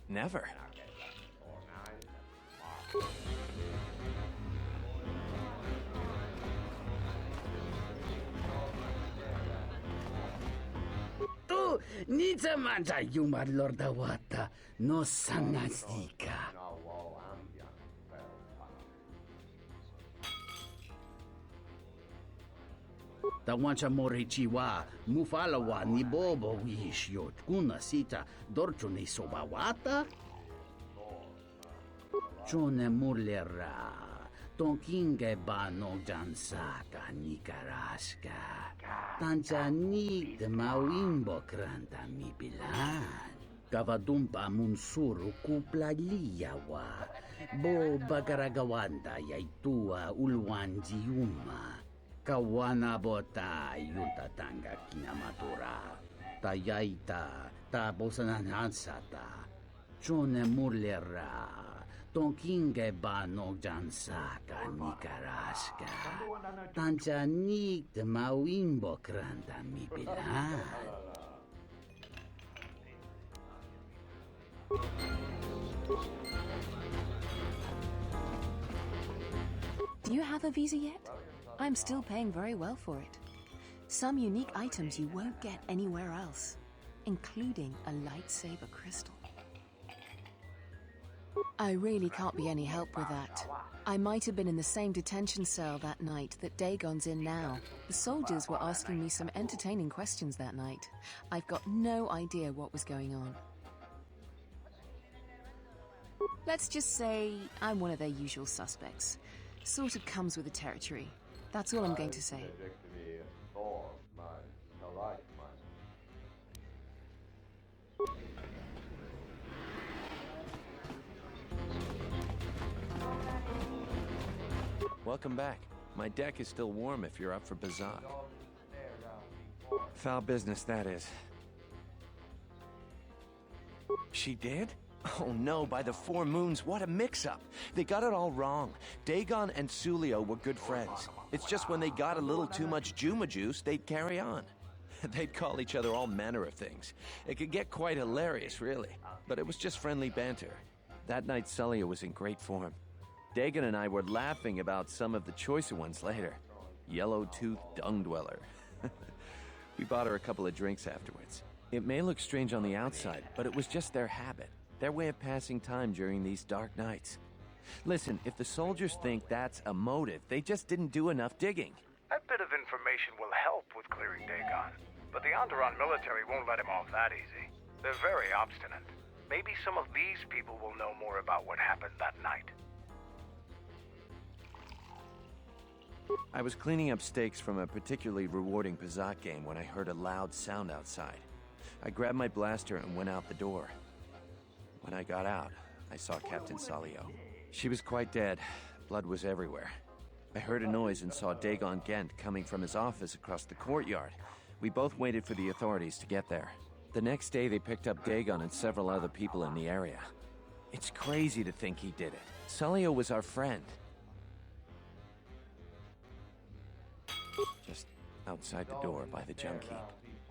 Never.
Tu nița manja yuma lorda wata no sanasika. Tawancha morichiwa mufalawa ni bobo wish yot kuna sita dorchune sobawata. Chone mulera tonkinge bano jansaka nikaraska. Tanjani de mawimbo kranta mi bilan. Kavadumpa munsuru kupla liyawa. Bo bagaragawanda yaitua ulwanji yuma. Kawana bota yunta tanga kinamatura. Tayaita ta bosananansata. Chone mulera. Tonkinge bano jansaka nikaraska. Tanjanik de mawimbo kranta mi bilan.
Do you have a visa yet? I'm still paying very well for it. Some unique items you won't get anywhere else, including a lightsaber crystal. I really can't be any help with that. I might have been in the same detention cell that night that Dhagon's in now. The soldiers were asking me some entertaining questions that night. I've got no idea what was going on. Let's just say I'm one of their usual suspects. Sort of comes with the territory. That's all I'm going to say.
Welcome back. My deck is still warm if you're up for Bazak. Foul business, that is. She did? Oh no, by the four moons, what a mix-up. They got it all wrong. Dhagon and Sulio were good friends. It's just when they got a little too much Juma juice, they'd carry on. They'd call each other all manner of things. It could get quite hilarious, really. But it was just friendly banter. That night, Sulio was in great form. Dhagon and I were laughing about some of the choicer ones later. Yellow-toothed dung dweller. We bought her a couple of drinks afterwards. It may look strange on the outside, but it was just their habit. Their way of passing time during these dark nights. Listen, if the soldiers think that's a motive, they just didn't do enough digging.
That bit of information will help with clearing Dhagon, but the Onderon military won't let him off that easy. They're very obstinate. Maybe some of these people will know more about what happened that night.
I was cleaning up stakes from a particularly rewarding Pazak game when I heard a loud sound outside. I grabbed my blaster and went out the door. When I got out, I saw Captain Salio. She was quite dead. Blood was everywhere. I heard a noise and saw Dhagon Ghent coming from his office across the courtyard. We both waited for the authorities to get there. The next day, they picked up Dhagon and several other people in the area. It's crazy to think he did it. Salio was our friend. Just outside the door by the junk heap.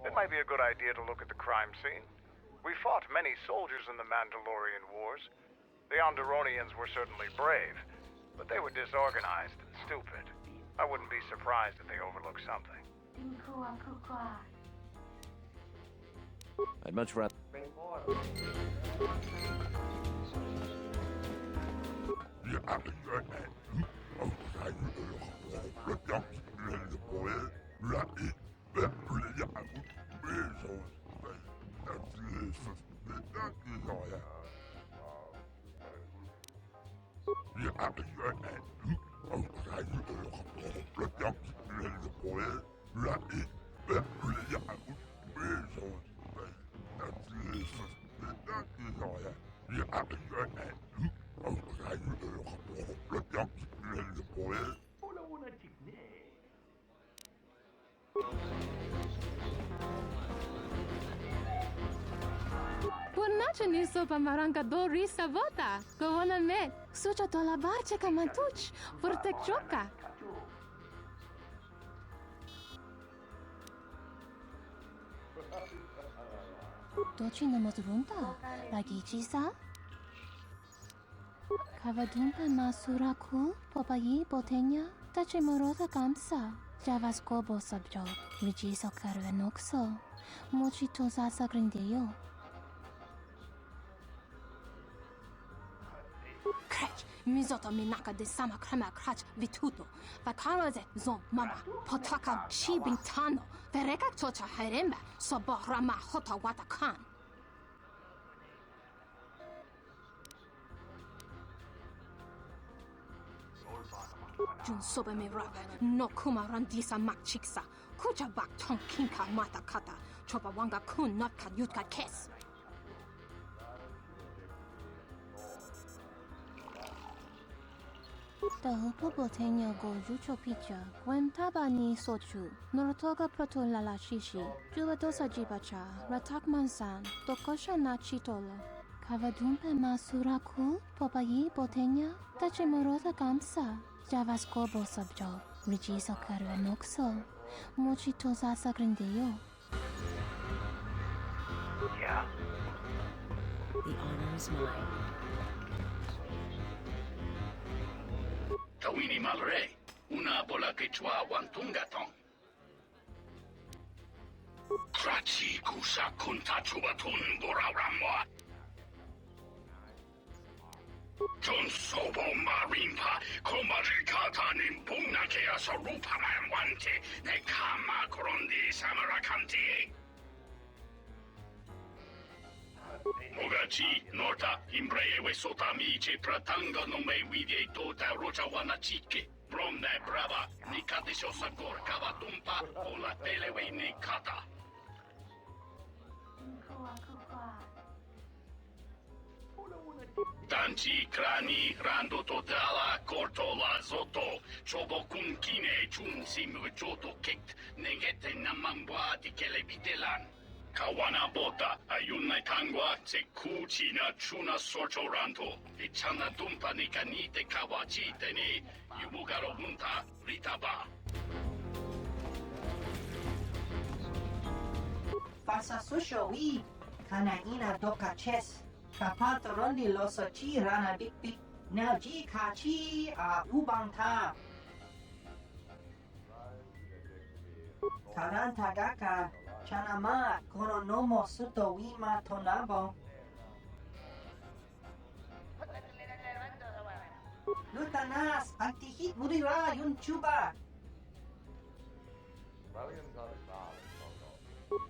It might be a good idea to look at the crime scene. We fought many soldiers in the Mandalorian Wars. The Onderonians were certainly brave, but they were disorganized and stupid. I wouldn't be surprised if they overlooked something.
I'd much rather...
Noche ni sopa maranka do risa vota. Govona me. Sucha tola barche kamantuch. Vortek choka.
Dochi namozrunta. Ragichi sa? Kavadumpa masuraku. Popayi botenya. Tache morota kamsa. Javas kobo sabjo. Rijiso karuenokso. Mochito sasa grindeyo. Krach, mizoto minaka de sama krema krach vituto. Vakaraze zon mama. Potaka chi bintano. Vereka tocha heremba. Sobo rama hota watakan. Jun sobe me raba. No kuma randisa mak chiksa. Kucha bak tong kinka mata kata. Chopa wanga kun not ka yutka kes. The hupo botenya go jucho picha. When taba ni sochu. Norotoga proto lala shishi. Jubadosa jibacha. Ratak mansan. Tokosha na chitolo. Kavadumpe masuraku. Popayi botenya. Tache morota kamsa. Javas kobo sabjo. Rijiso karuenokso. Mochito sasa grindeyo.
Yeah. The honor is mine.
Tawini malre, una bola quechua wantungatong. Krachi kusa kunta chubatun boraramwa. John Sobo Marimpa, Komarikata Nimbuna Kea Sarupa Manwante, Nekama Korondi Samarakanti. Mogachi, Norta, Imbrewe Sotamice, Pratanga no me vide tota Rochawana Chike, Bromne Brava, Nikadisho Sagor Kavatumpa, Ola Telewe Nikata. Tanchi krani rando totala kortola zoto chobo kunkine chun simu joto kikt negete namambwa di kele bitelan kawana bota ayunna tangwa se kuchina chuna sorcho ranto ichana dumpa ni kanite kawachi tene yubugaro bunta ritaba
Fasa susho wi kanaina doka chess. Kapato rondi loso chi rana big big. Now ji kachi a ubanta. Taranta gaka. Chanama kono nomo suto wima tonabo. Lutanas antihit murira yun chuba.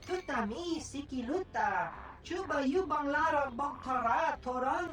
Tutami siki luta. Chuba yubang larang bangkara torang.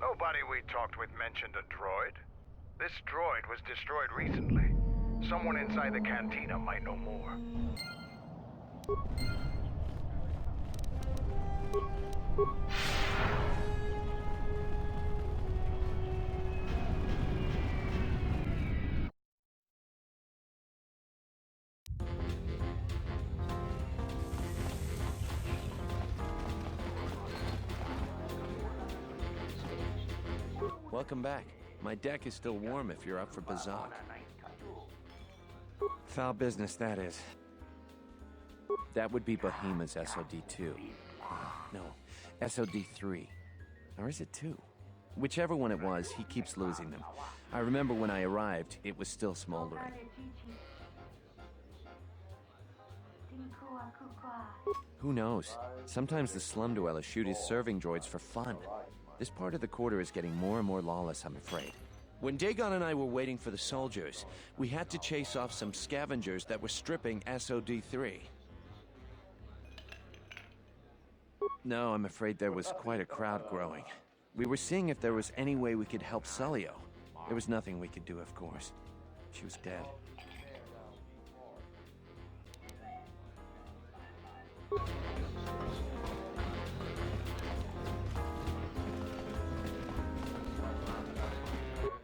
Nobody we talked with mentioned a droid. This droid was destroyed recently. Someone inside the cantina might know more.
Welcome back. My deck is still warm if you're up for Bazak.
Foul business, that is.
That would be Bahima's SOD-2. No, SOD3. Or is it 2? Whichever one it was, he keeps losing them. I remember when I arrived, it was still smoldering. Who knows? Sometimes the slum dwellers shoot his serving droids for fun. This part of the quarter is getting more and more lawless, I'm afraid. When Dhagon and I were waiting for the soldiers, we had to chase off some scavengers that were stripping SOD3. No, I'm afraid there was quite a crowd growing. We were seeing if there was any way we could help Sulio. There was nothing we could do, of course. She was dead.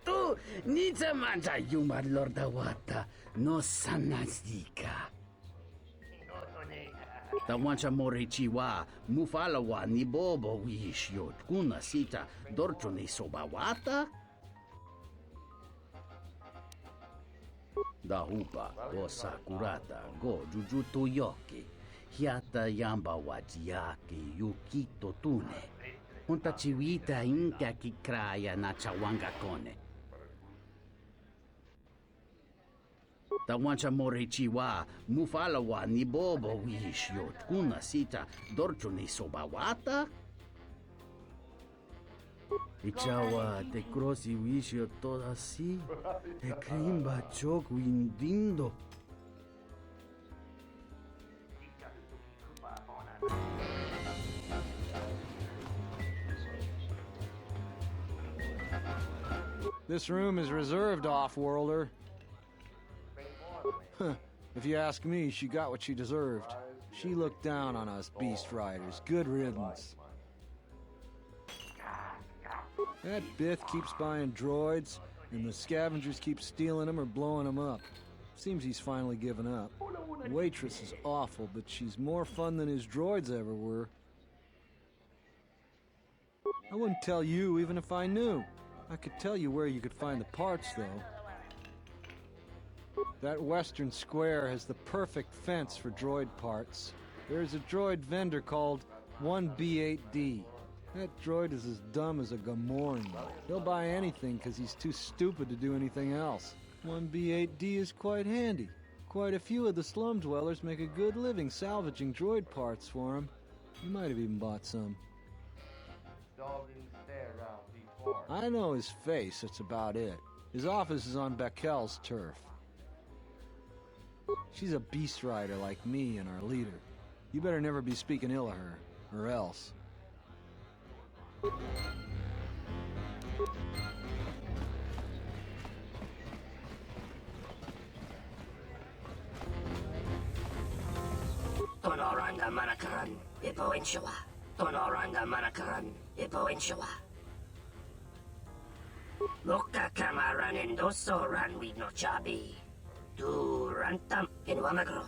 Tu nita manta yuma lorda wata no sanazika. Tawancha morichiwa mufalawa ni bobo wish yot kuna sita dorchone sobawata. Da hupa o sakurata go jujuto yoki. Hiata yamba wajiake yukito tune. Unta chiwita inka kikraya na chawanga kone. Tawancha morichiwa mufalawa ni bobo wish yot kuna sita dorchone sobawata. Ichawa te crossi wish yot toda si. E krimba chok windindo.
This room is reserved, off-worlder. If you ask me, she got what she deserved. She looked down on us beast riders. Good riddance. That Bith keeps buying droids, and the scavengers keep stealing them or blowing them up. Seems he's finally given up. The waitress is awful, but she's more fun than his droids ever were. I wouldn't tell you even if I knew. I could tell you where you could find the parts, though. That western square has the perfect fence for droid parts. There's a droid vendor called 1B8D. That droid is as dumb as a Gamorrean. He'll buy anything because he's too stupid to do anything else. 1B8D is quite handy. Quite a few of the slum dwellers make a good living salvaging droid parts for him. You might have even bought some. I know his face, that's about it. His office is on Bekel's turf. She's a beast rider like me and our leader. You better never be speaking ill of her, or else.
Tonoranga manakaran, ipo inshawa. Tonoranga manakaran, ipo inshawa. Loka kamaran endoso ran with no chabi. Du rantam in Wamagro.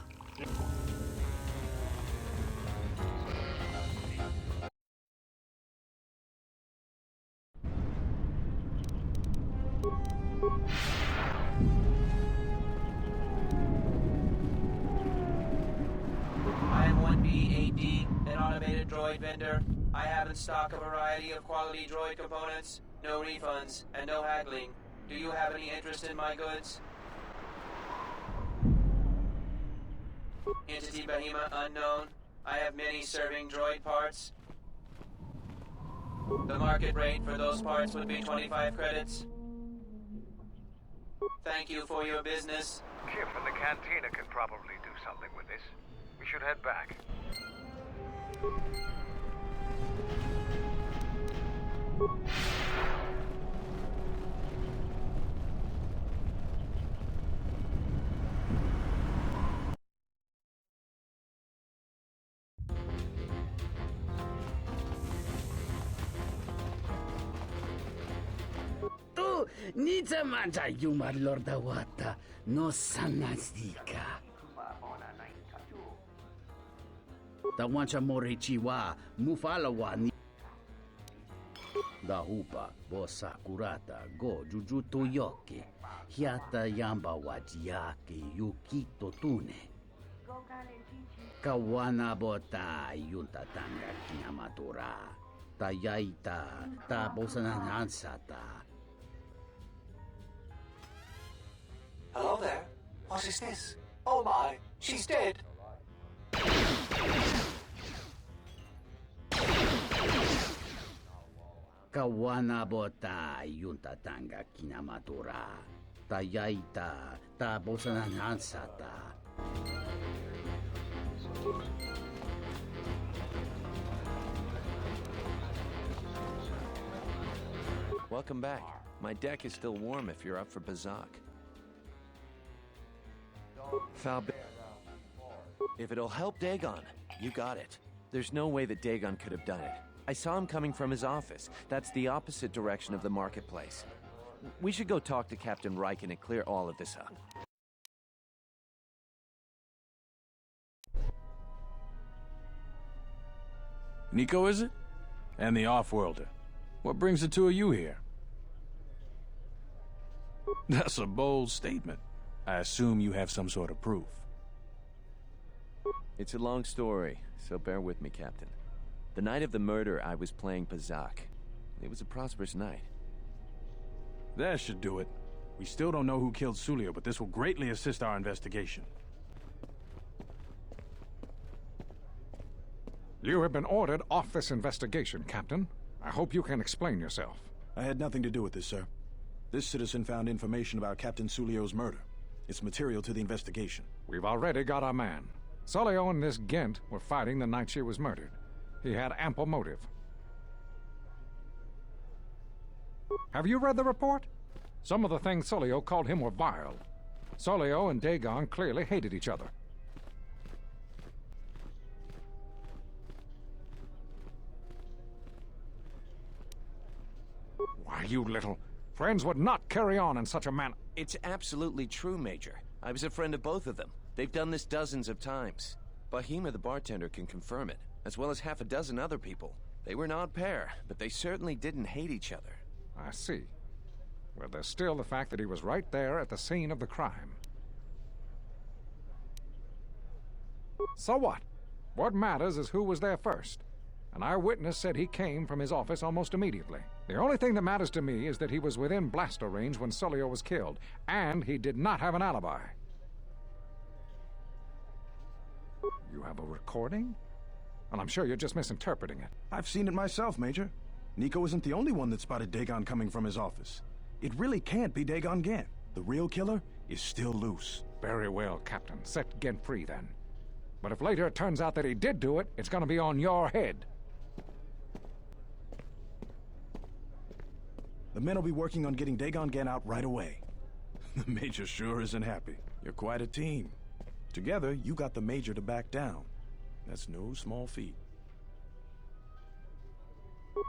I am 1B8D, an automated droid vendor. I have in stock a variety of quality droid components, no refunds, and no haggling. Do you have any interest in my goods? Entity Bahima unknown. I have many serving droid parts. The market rate for those parts would be 25 credits. Thank you for your business.
Kip and the cantina can probably do something with this. We should head back.
Tu nita manta yuma lorda wata no sanazika. Tawancha morichiwa mufalawa ni da hupa bosa kurata go jujuto yoki hiata yamba wajiake yukito tune. Kawana bota yunta tanga kinamatura. Tayaita tabosananansata.
Hello there. What is this? Oh my, she's dead.
Kawana bota yunta tanga kinamatura. Tayaita tabosananansata.
Welcome back. My deck is still warm if you're up for Bazak. If it'll help Dhagon, you got it. There's no way that Dhagon could have done it. I saw him coming from his office. That's the opposite direction of the marketplace. We should go talk to Captain Riken and clear all of this up.
Nico, is it? And the Offworlder. What brings the two of you here? That's a bold statement. I assume you have some sort of proof.
It's a long story, so bear with me, Captain. The night of the murder, I was playing Bazak. It was a prosperous night.
That should do it. We still don't know who killed Sulio, but this will greatly assist our investigation.
You have been ordered off this investigation, Captain. I hope you can explain yourself.
I had nothing to do with this, sir. This citizen found information about Captain Sulio's murder. It's material to the investigation.
We've already got our man. Sulio and this Ghent were fighting the night she was murdered. He had ample motive. Have you read the report? Some of the things Sulio called him were vile. Sulio and Dhagon clearly hated each other. Why, you little... Friends would not carry on in such a manner.
It's absolutely true, Major. I was a friend of both of them. They've done this dozens of times. Bahima the bartender can confirm it, as well as half a dozen other people. They were an odd pair, but they certainly didn't hate each other.
I see. Well, there's still the fact that he was right there at the scene of the crime. So what? What matters is who was there first. An eyewitness said he came from his office almost immediately. The only thing that matters to me is that he was within blaster range when Sulio was killed, and he did not have an alibi. You have a recording? Well, I'm sure you're just misinterpreting it.
I've seen it myself, Major. Nico isn't the only one that spotted Dhagon coming from his office. It really can't be Dhagon Ghent. The real killer is still loose.
Very well, Captain. Set Ghent free, then. But if later it turns out that he did do it, it's gonna be on your head.
The men will be working on getting Dhagon Ghent out right away. The Major sure isn't happy. You're quite a team. Together, you got the Major to back down. That's no small feat.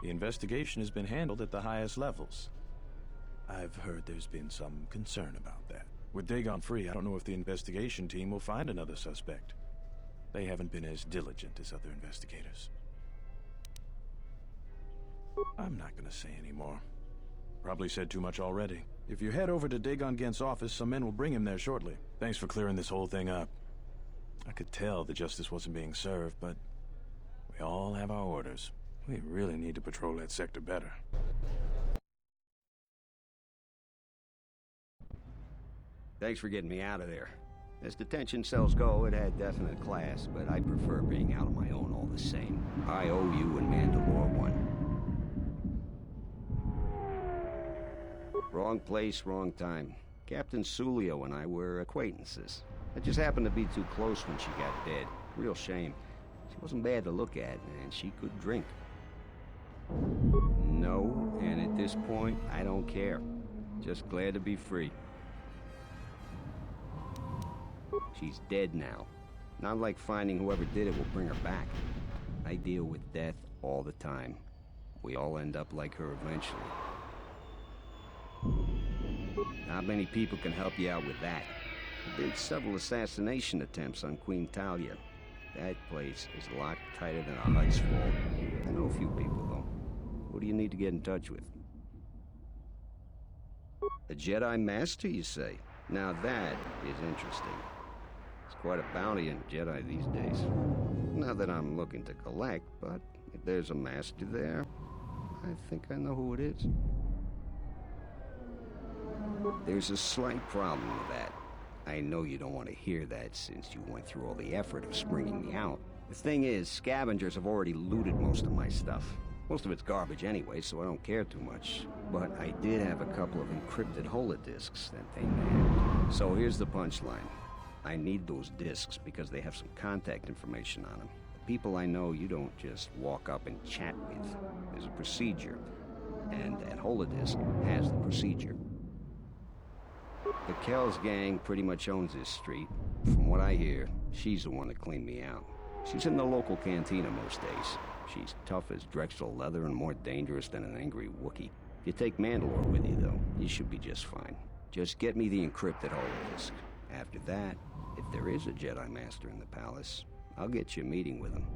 The investigation has been handled at the highest levels. I've heard there's been some concern about that. With Dhagon free, I don't know if the investigation team will find another suspect. They haven't been as diligent as other investigators. I'm not gonna say any more. Probably said too much already. If you head over to Dhagon Ghent's office, some men will bring him there shortly. Thanks for clearing this whole thing up. I could tell the justice wasn't being served, but we all have our orders. We really need to patrol that sector better.
Thanks for getting me out of there. As detention cells go, it had definite class, but I prefer being out on my own all the same. I owe you and Mandalore one. Wrong place, wrong time. Captain Sulio and I were acquaintances. I just happened to be too close when she got dead. Real shame. She wasn't bad to look at, and she could drink. No, and at this point, I don't care. Just glad to be free. She's dead now. Not like finding whoever did it will bring her back. I deal with death all the time. We all end up like her eventually. Not many people can help you out with that. I did several assassination attempts on Queen Talia. That place is a lot tighter than a Hut's fault. I know a few people, though. Who do you need to get in touch with? A Jedi Master, you say? Now that is interesting. It's quite a bounty in Jedi these days. Not that I'm looking to collect, but if there's a master there, I think I know who it is. There's a slight problem with that. I know you don't want to hear that since you went through all the effort of springing me out. The thing is, scavengers have already looted most of my stuff. Most of it's garbage anyway, so I don't care too much. But I did have a couple of encrypted holodisks that they nabbed. So here's the punchline. I need those disks because they have some contact information on them. The people I know you don't just walk up and chat with. There's a procedure. And that holodisk has the procedure. The Kells gang pretty much owns this street. From what I hear, she's the one that cleaned me out. She's in the local cantina most days. She's tough as Drexel leather and more dangerous than an angry Wookiee. If you take Mandalore with you, though, you should be just fine. Just get me the encrypted holodisk. After that, if there is a Jedi Master in the palace, I'll get you a meeting with him.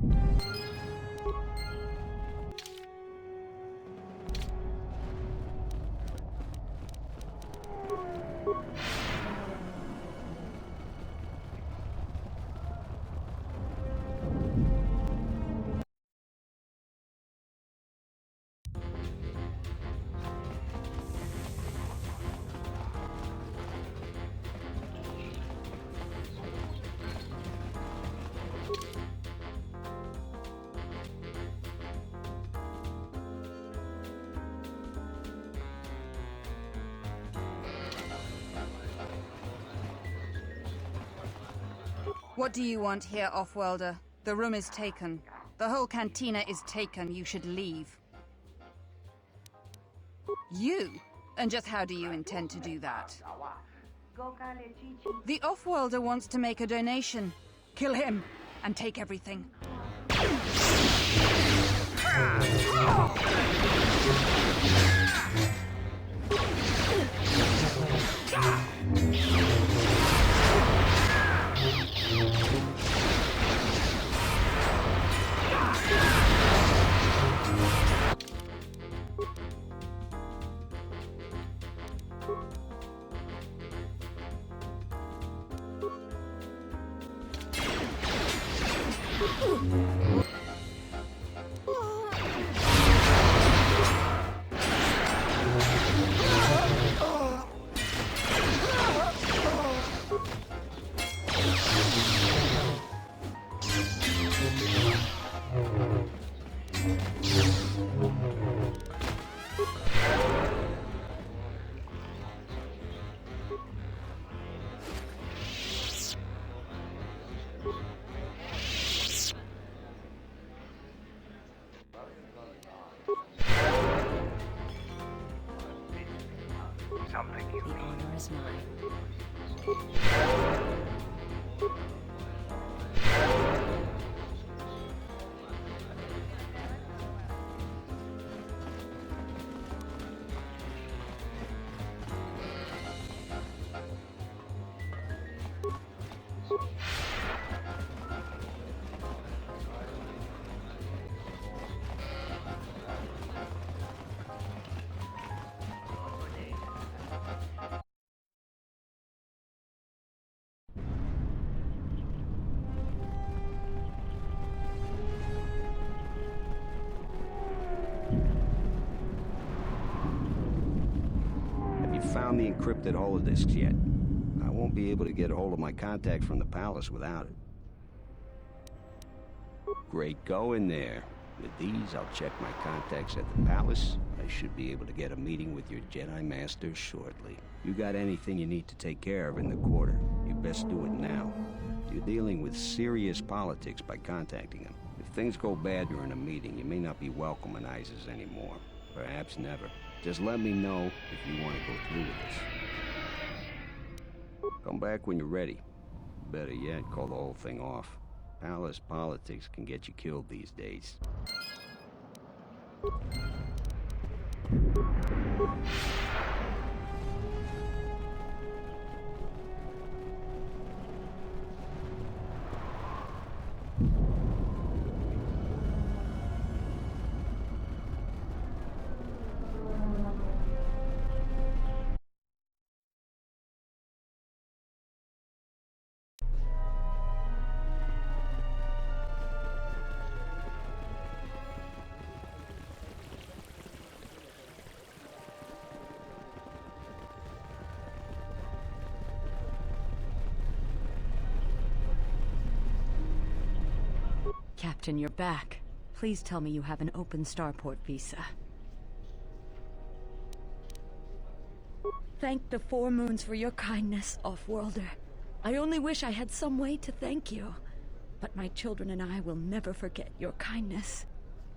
What do you want here, Offworlder? The room is taken. The whole cantina is taken. You should leave. You? And just how do you intend to do that? The Offworlder wants to make a donation. Kill him and take everything.
The honor is mine.
Found the encrypted holodisks yet. I won't be able to get a hold of my contact from the palace without it. Great going there. With these, I'll check my contacts at the palace. I should be able to get a meeting with your Jedi Master shortly. You got anything you need to take care of in the quarter, you best do it now. You're dealing with serious politics by contacting him. If things go bad during a meeting, you may not be welcome in Iziz anymore. Perhaps never. Just let me know if you want to go through with this. Come back when you're ready. Better yet, call the whole thing off. Palace politics can get you killed these days.
Captain, you're back. Please tell me you have an open starport visa. Thank the Four Moons for your kindness, Offworlder. I only wish I had some way to thank you. But my children and I will never forget your kindness.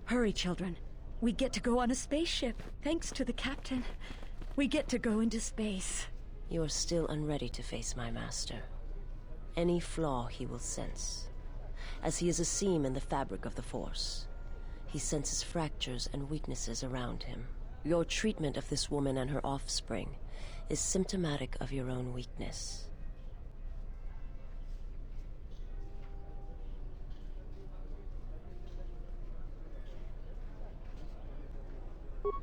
Hurry, children. We get to go on a spaceship, thanks to the Captain. We get to go into space.
You are still unready to face my master. Any flaw he will sense. As he is a seam in the fabric of the Force. He senses fractures and weaknesses around him. Your treatment of this woman and her offspring is symptomatic of your own weakness.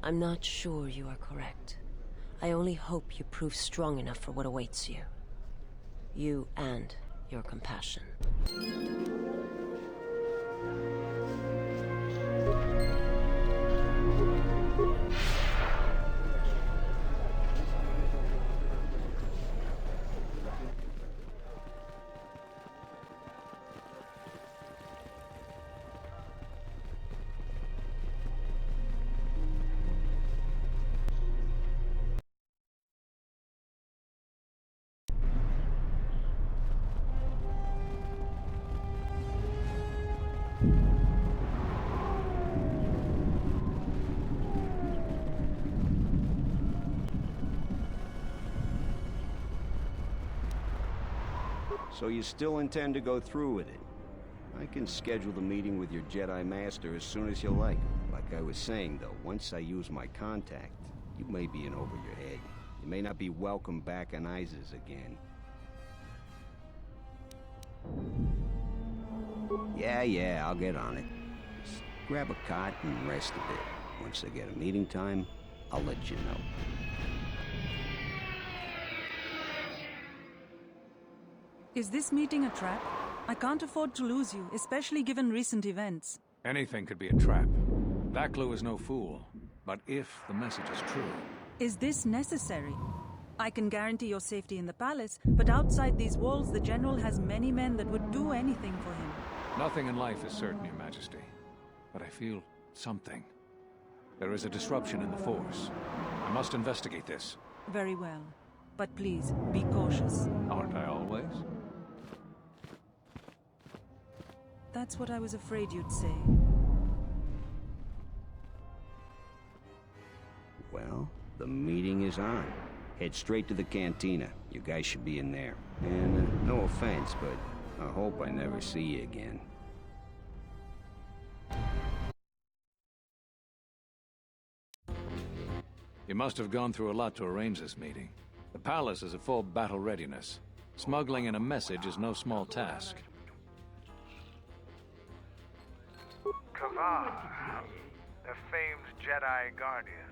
I'm not sure you are correct. I only hope you prove strong enough for what awaits you. You and your compassion.
So you still intend to go through with it? I can schedule the meeting with your Jedi Master as soon as you like. Like I was saying, though, once I use my contact, you may be in over your head. You may not be welcome back on Iziz again. Yeah, I'll get on it. Just grab a cot and rest a bit. Once I get a meeting time, I'll let you know.
Is this meeting a trap? I can't afford to lose you, especially given recent events.
Anything could be a trap. Vaklu is no fool. But if the message is true...
Is this necessary? I can guarantee your safety in the palace, but outside these walls, the General has many men that would do anything for him.
Nothing in life is certain, Your Majesty. But I feel something. There is a disruption in the Force. I must investigate this.
Very well. But please, be cautious.
Aren't I always?
That's what I was afraid you'd say.
Well, the meeting is on. Head straight to the cantina. You guys should be in there. And no offense, but I hope I never see you again.
You must have gone through a lot to arrange this meeting. The palace is at full battle readiness. Smuggling in a message is no small task.
Kavar, the famed Jedi Guardian.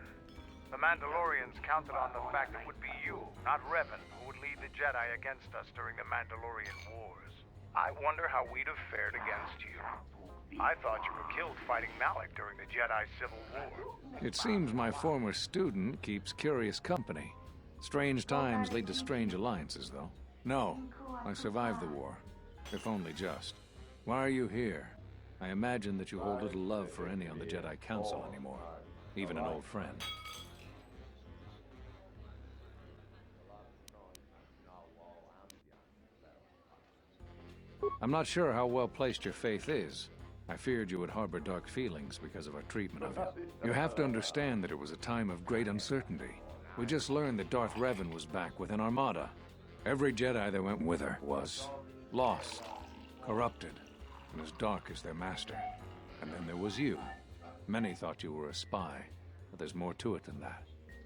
The Mandalorians counted on the fact it would be you, not Revan, who would lead the Jedi against us during the Mandalorian Wars. I wonder how we'd have fared against you. I thought you were killed fighting Malik during the Jedi Civil War.
It seems my former student keeps curious company. Strange times lead to strange alliances, though. No, I survived the war, if only just. Why are you here? I imagine that you hold little love for any on the Jedi Council anymore, even an old friend. I'm not sure how well placed your faith is. I feared you would harbor dark feelings because of our treatment of you. You have to understand that it was a time of great uncertainty. We just learned that Darth Revan was back with an armada. Every Jedi that went with her was lost, corrupted, and as dark as their master. And then there was you. Many thought you were a spy, but there's more to it than that.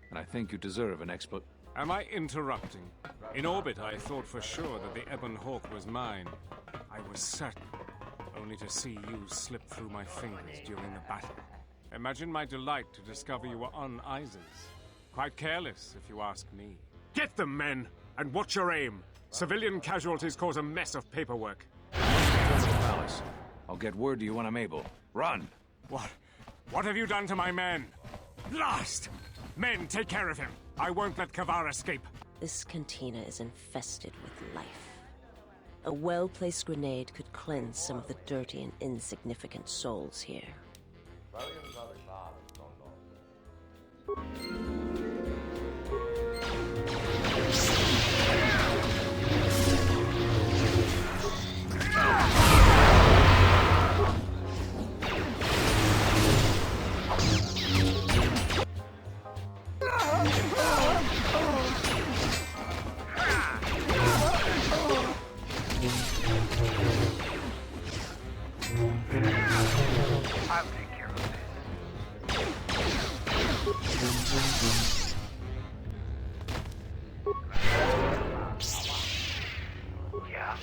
And I think you deserve an explanation.
Am I interrupting? In orbit, I thought for sure that the Ebon Hawk was mine. I was certain, only to see you slip through my fingers during the battle. Imagine my delight to discover you were on Iziz. Quite careless, if you ask me. Get them, men, and watch your aim. Civilian casualties cause a mess of paperwork.
Return to the palace. I'll get word to you when I'm able. Run!
What have you done to my men? Last! Men, take care of him. I won't let Kavar escape.
This cantina is infested with life. A well-placed grenade could cleanse some of the dirty and insignificant souls here.
I'll take care of this. Yeah.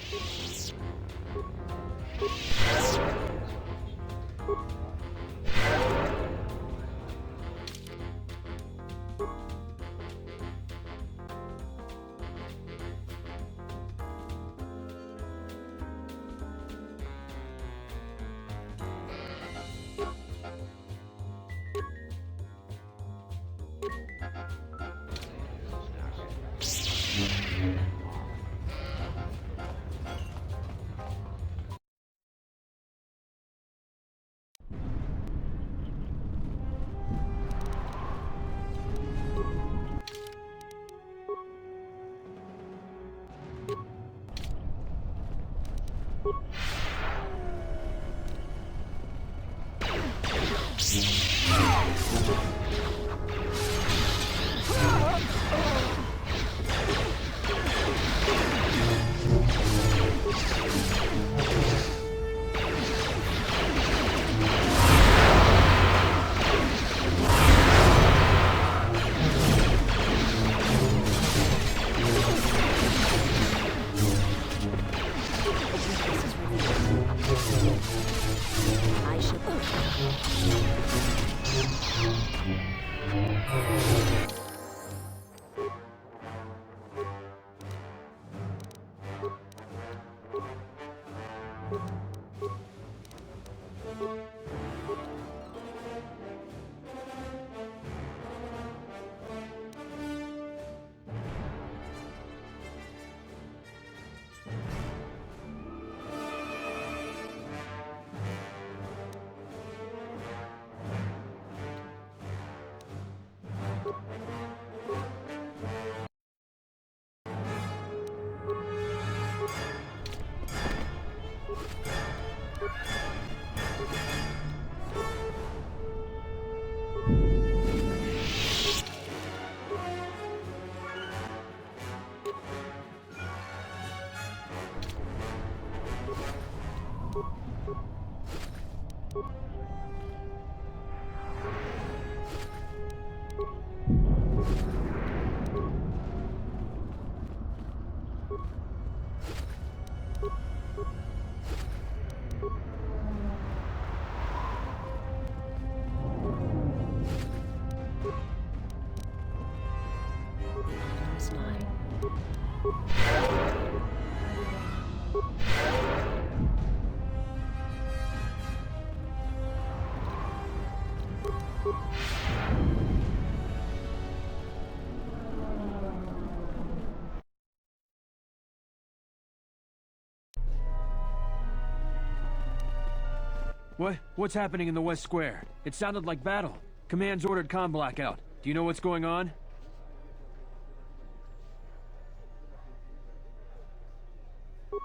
What's happening in the West Square? It sounded like battle. Command's ordered comm blackout. Do you know what's going on?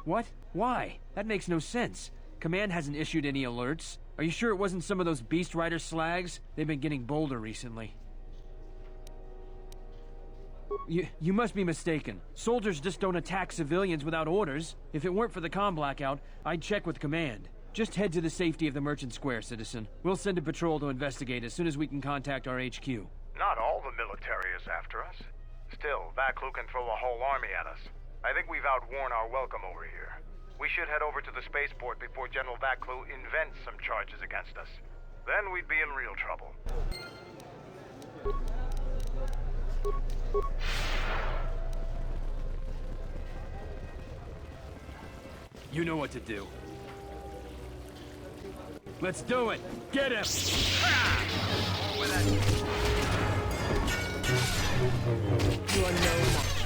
What? Why? That makes no sense. Command hasn't issued any alerts. Are you sure it wasn't some of those Beast Rider slags? They've been getting bolder recently. You must be mistaken. Soldiers just don't attack civilians without orders. If it weren't for the comm blackout, I'd check with Command. Just head to the safety of the Merchant Square, citizen. We'll send a patrol to investigate as soon as we can contact our HQ.
Not all the military is after us. Still, Vaklu can throw a whole army at us. I think we've outworn our welcome over here. We should head over to the spaceport before General Vaklu invents some charges against us. Then we'd be in real trouble.
You know what to do. Let's do it! Get him!
You are no match.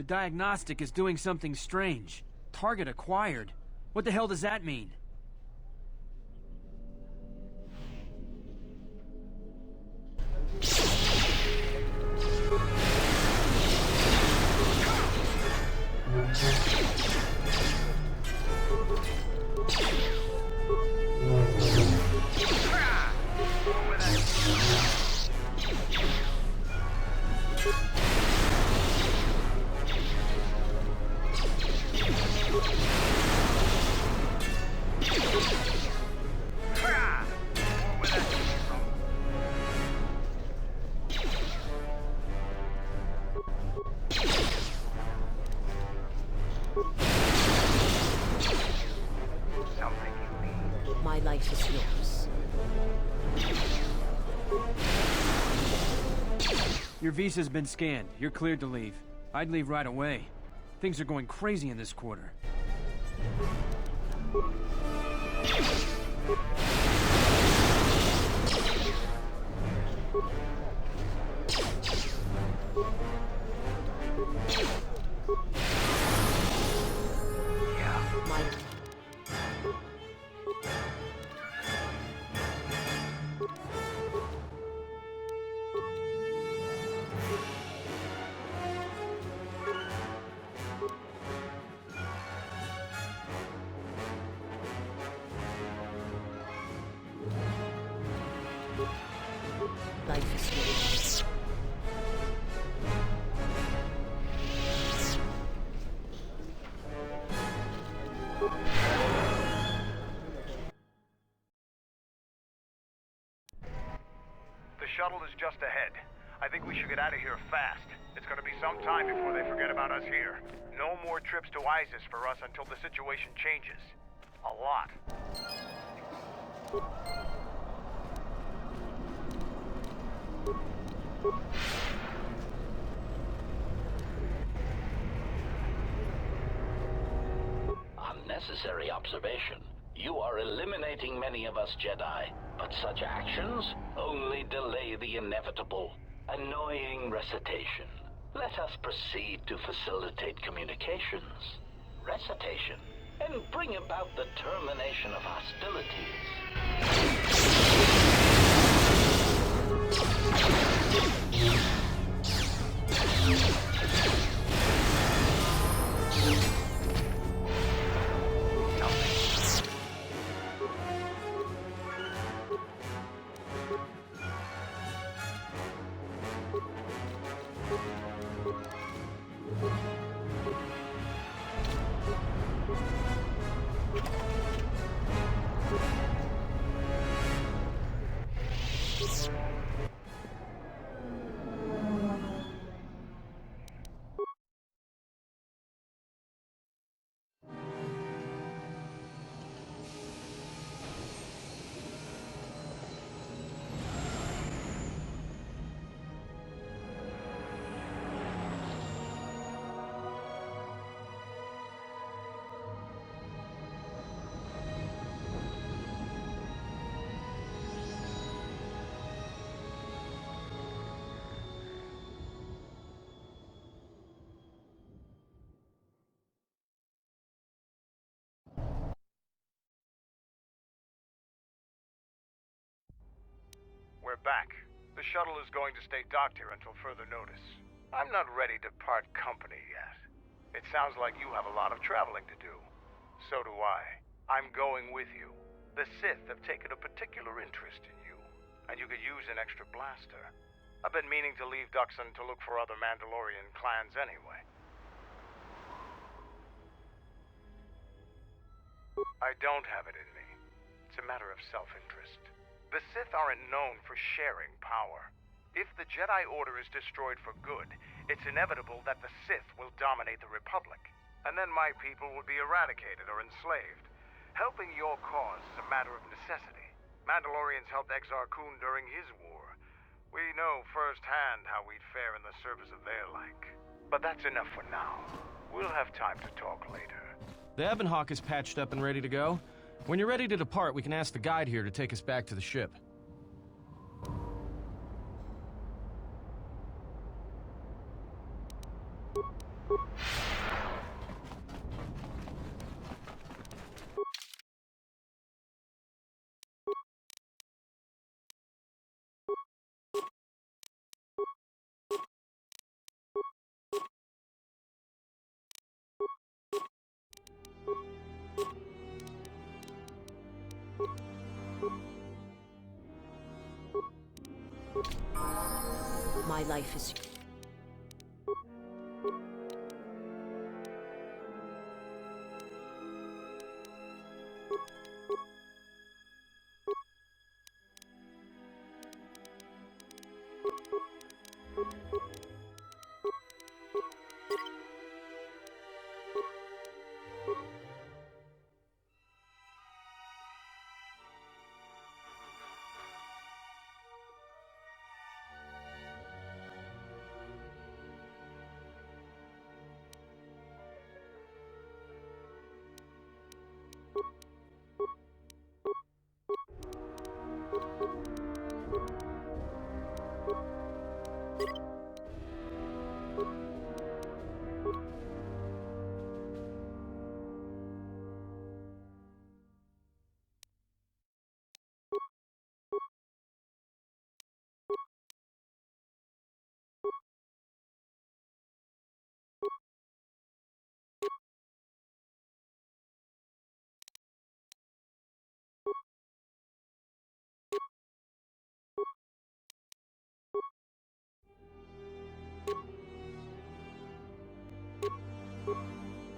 The diagnostic is doing something strange. Target acquired. What the hell does that mean?
My life is yours.
Your visa's been scanned. You're cleared to leave. I'd leave right away. Things are going crazy in this quarter.
Life is yours.
The shuttle is just ahead. I think we should get out of here fast. It's gonna be some time before they forget about us here. No more trips to Iziz for us until the situation changes. A lot.
Unnecessary observation. You are eliminating many of us Jedi, but such actions only delay the inevitable. Annoying recitation. Let us proceed to facilitate communications. Recitation, and bring about the termination of hostilities. We're back. The shuttle is going to stay docked here until further notice. I'm not ready to part company yet. It sounds like you have a lot of traveling to do. So do I. I'm going with you. The Sith have taken a particular interest in you, and you could use an extra blaster. I've been meaning to leave Duxon to look for other Mandalorian clans anyway. I don't have it in me. It's a matter of self-interest. The Sith aren't known for sharing power. If the Jedi Order is destroyed for good, it's inevitable that the Sith will dominate the Republic. And then my people will be eradicated or enslaved. Helping your cause is a matter of necessity. Mandalorians helped Exar Kun during his war. We know firsthand how we'd fare in the service of their like. But that's enough for now. We'll have time to talk later.
The Ebonhawk is patched up and ready to go. When you're ready to depart, we can ask the guide here to take us back to the ship.
My life is...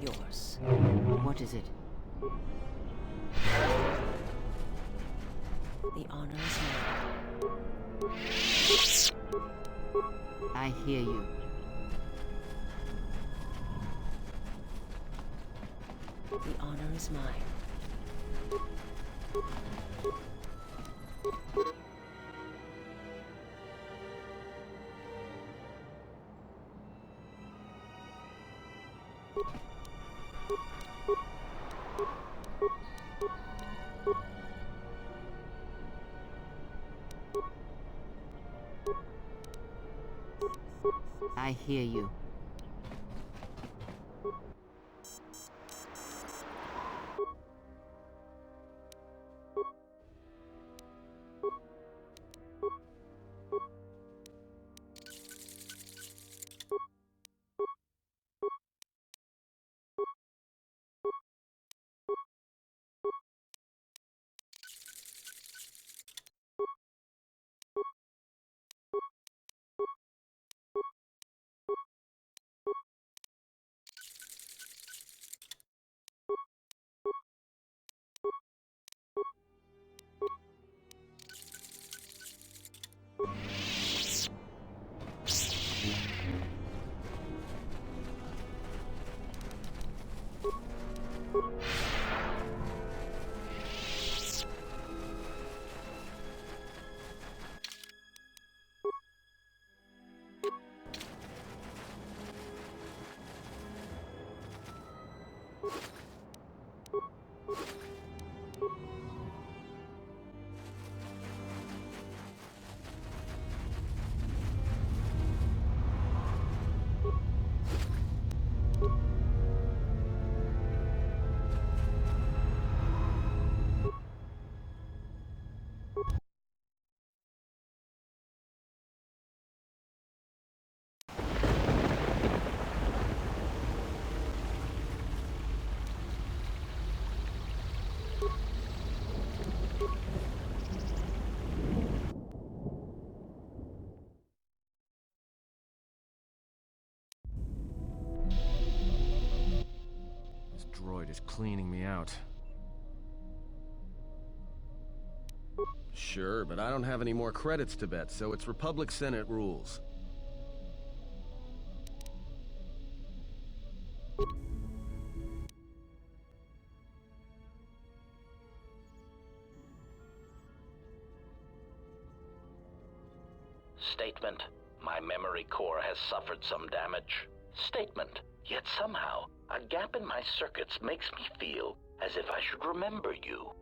Yours. What is it? The honor is mine. I hear you. The honor is mine. I hear you.
Droid is cleaning me out.
Sure, but I don't have any more credits to bet, so it's Republic Senate rules.
Statement. My memory core has suffered some damage. Statement. Yet somehow, a gap in my circuits makes me feel as if I should remember you.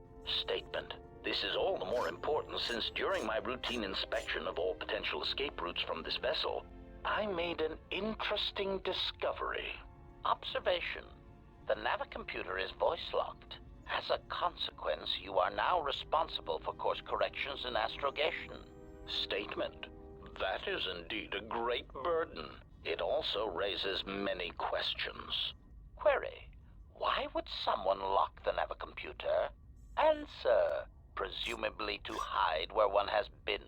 Statement. This is all the more important since during my routine inspection of all potential escape routes from this vessel, I made an interesting discovery. Observation. The navicomputer is voice-locked. As a consequence, you are now responsible for course corrections and astrogation. Statement. That is indeed a great burden. It also raises many questions. Query. Why would someone lock the navicomputer? Answer. Presumably to hide where one has been.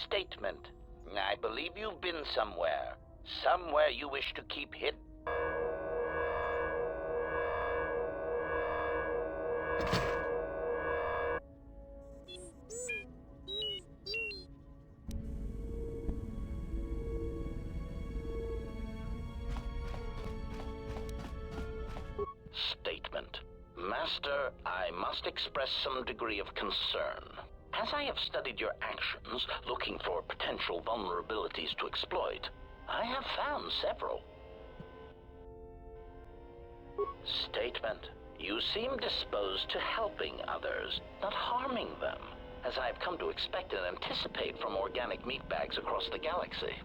Statement. I believe you've been somewhere. Somewhere you wish to keep hidden. Statement. Master, I must express some degree of concern. As I have studied your actions, looking for potential vulnerabilities to exploit, I have found several. Statement. You seem disposed to helping others, not harming them, as I have come to expect and anticipate from organic meatbags across the galaxy.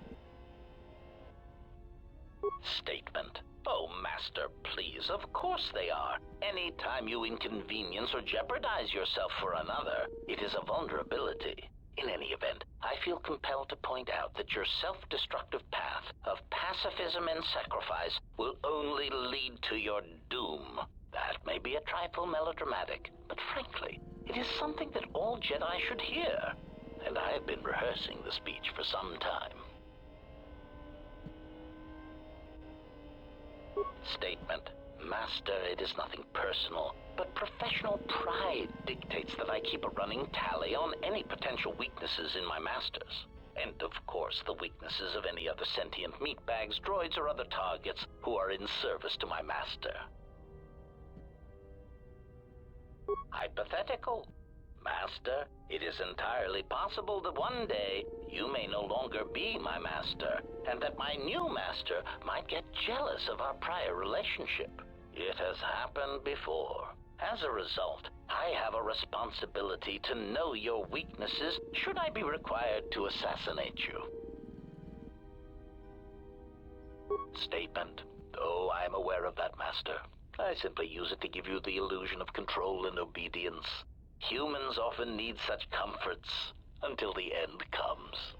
Statement. Oh, Master, please, of course they are. Any time you inconvenience or jeopardize yourself for another, it is a vulnerability. In any event, I feel compelled to point out that your self-destructive path of pacifism and sacrifice will only lead to your doom. That may be a trifle melodramatic, but frankly, it is something that all Jedi should hear. And I have been rehearsing the speech for some time. Statement. Master, it is nothing personal, but professional pride dictates that I keep a running tally on any potential weaknesses in my masters. And of course, the weaknesses of any other sentient meatbags, droids, or other targets who are in service to my master. Hypothetical. Master, it is entirely possible that one day you may no longer be my master, and that my new master might get jealous of our prior relationship. It has happened before. As a result, I have a responsibility to know your weaknesses should I be required to assassinate you. Statement. Oh, I am aware of that, Master. I simply use it to give you the illusion of control and obedience. Humans often need such comforts until the end comes.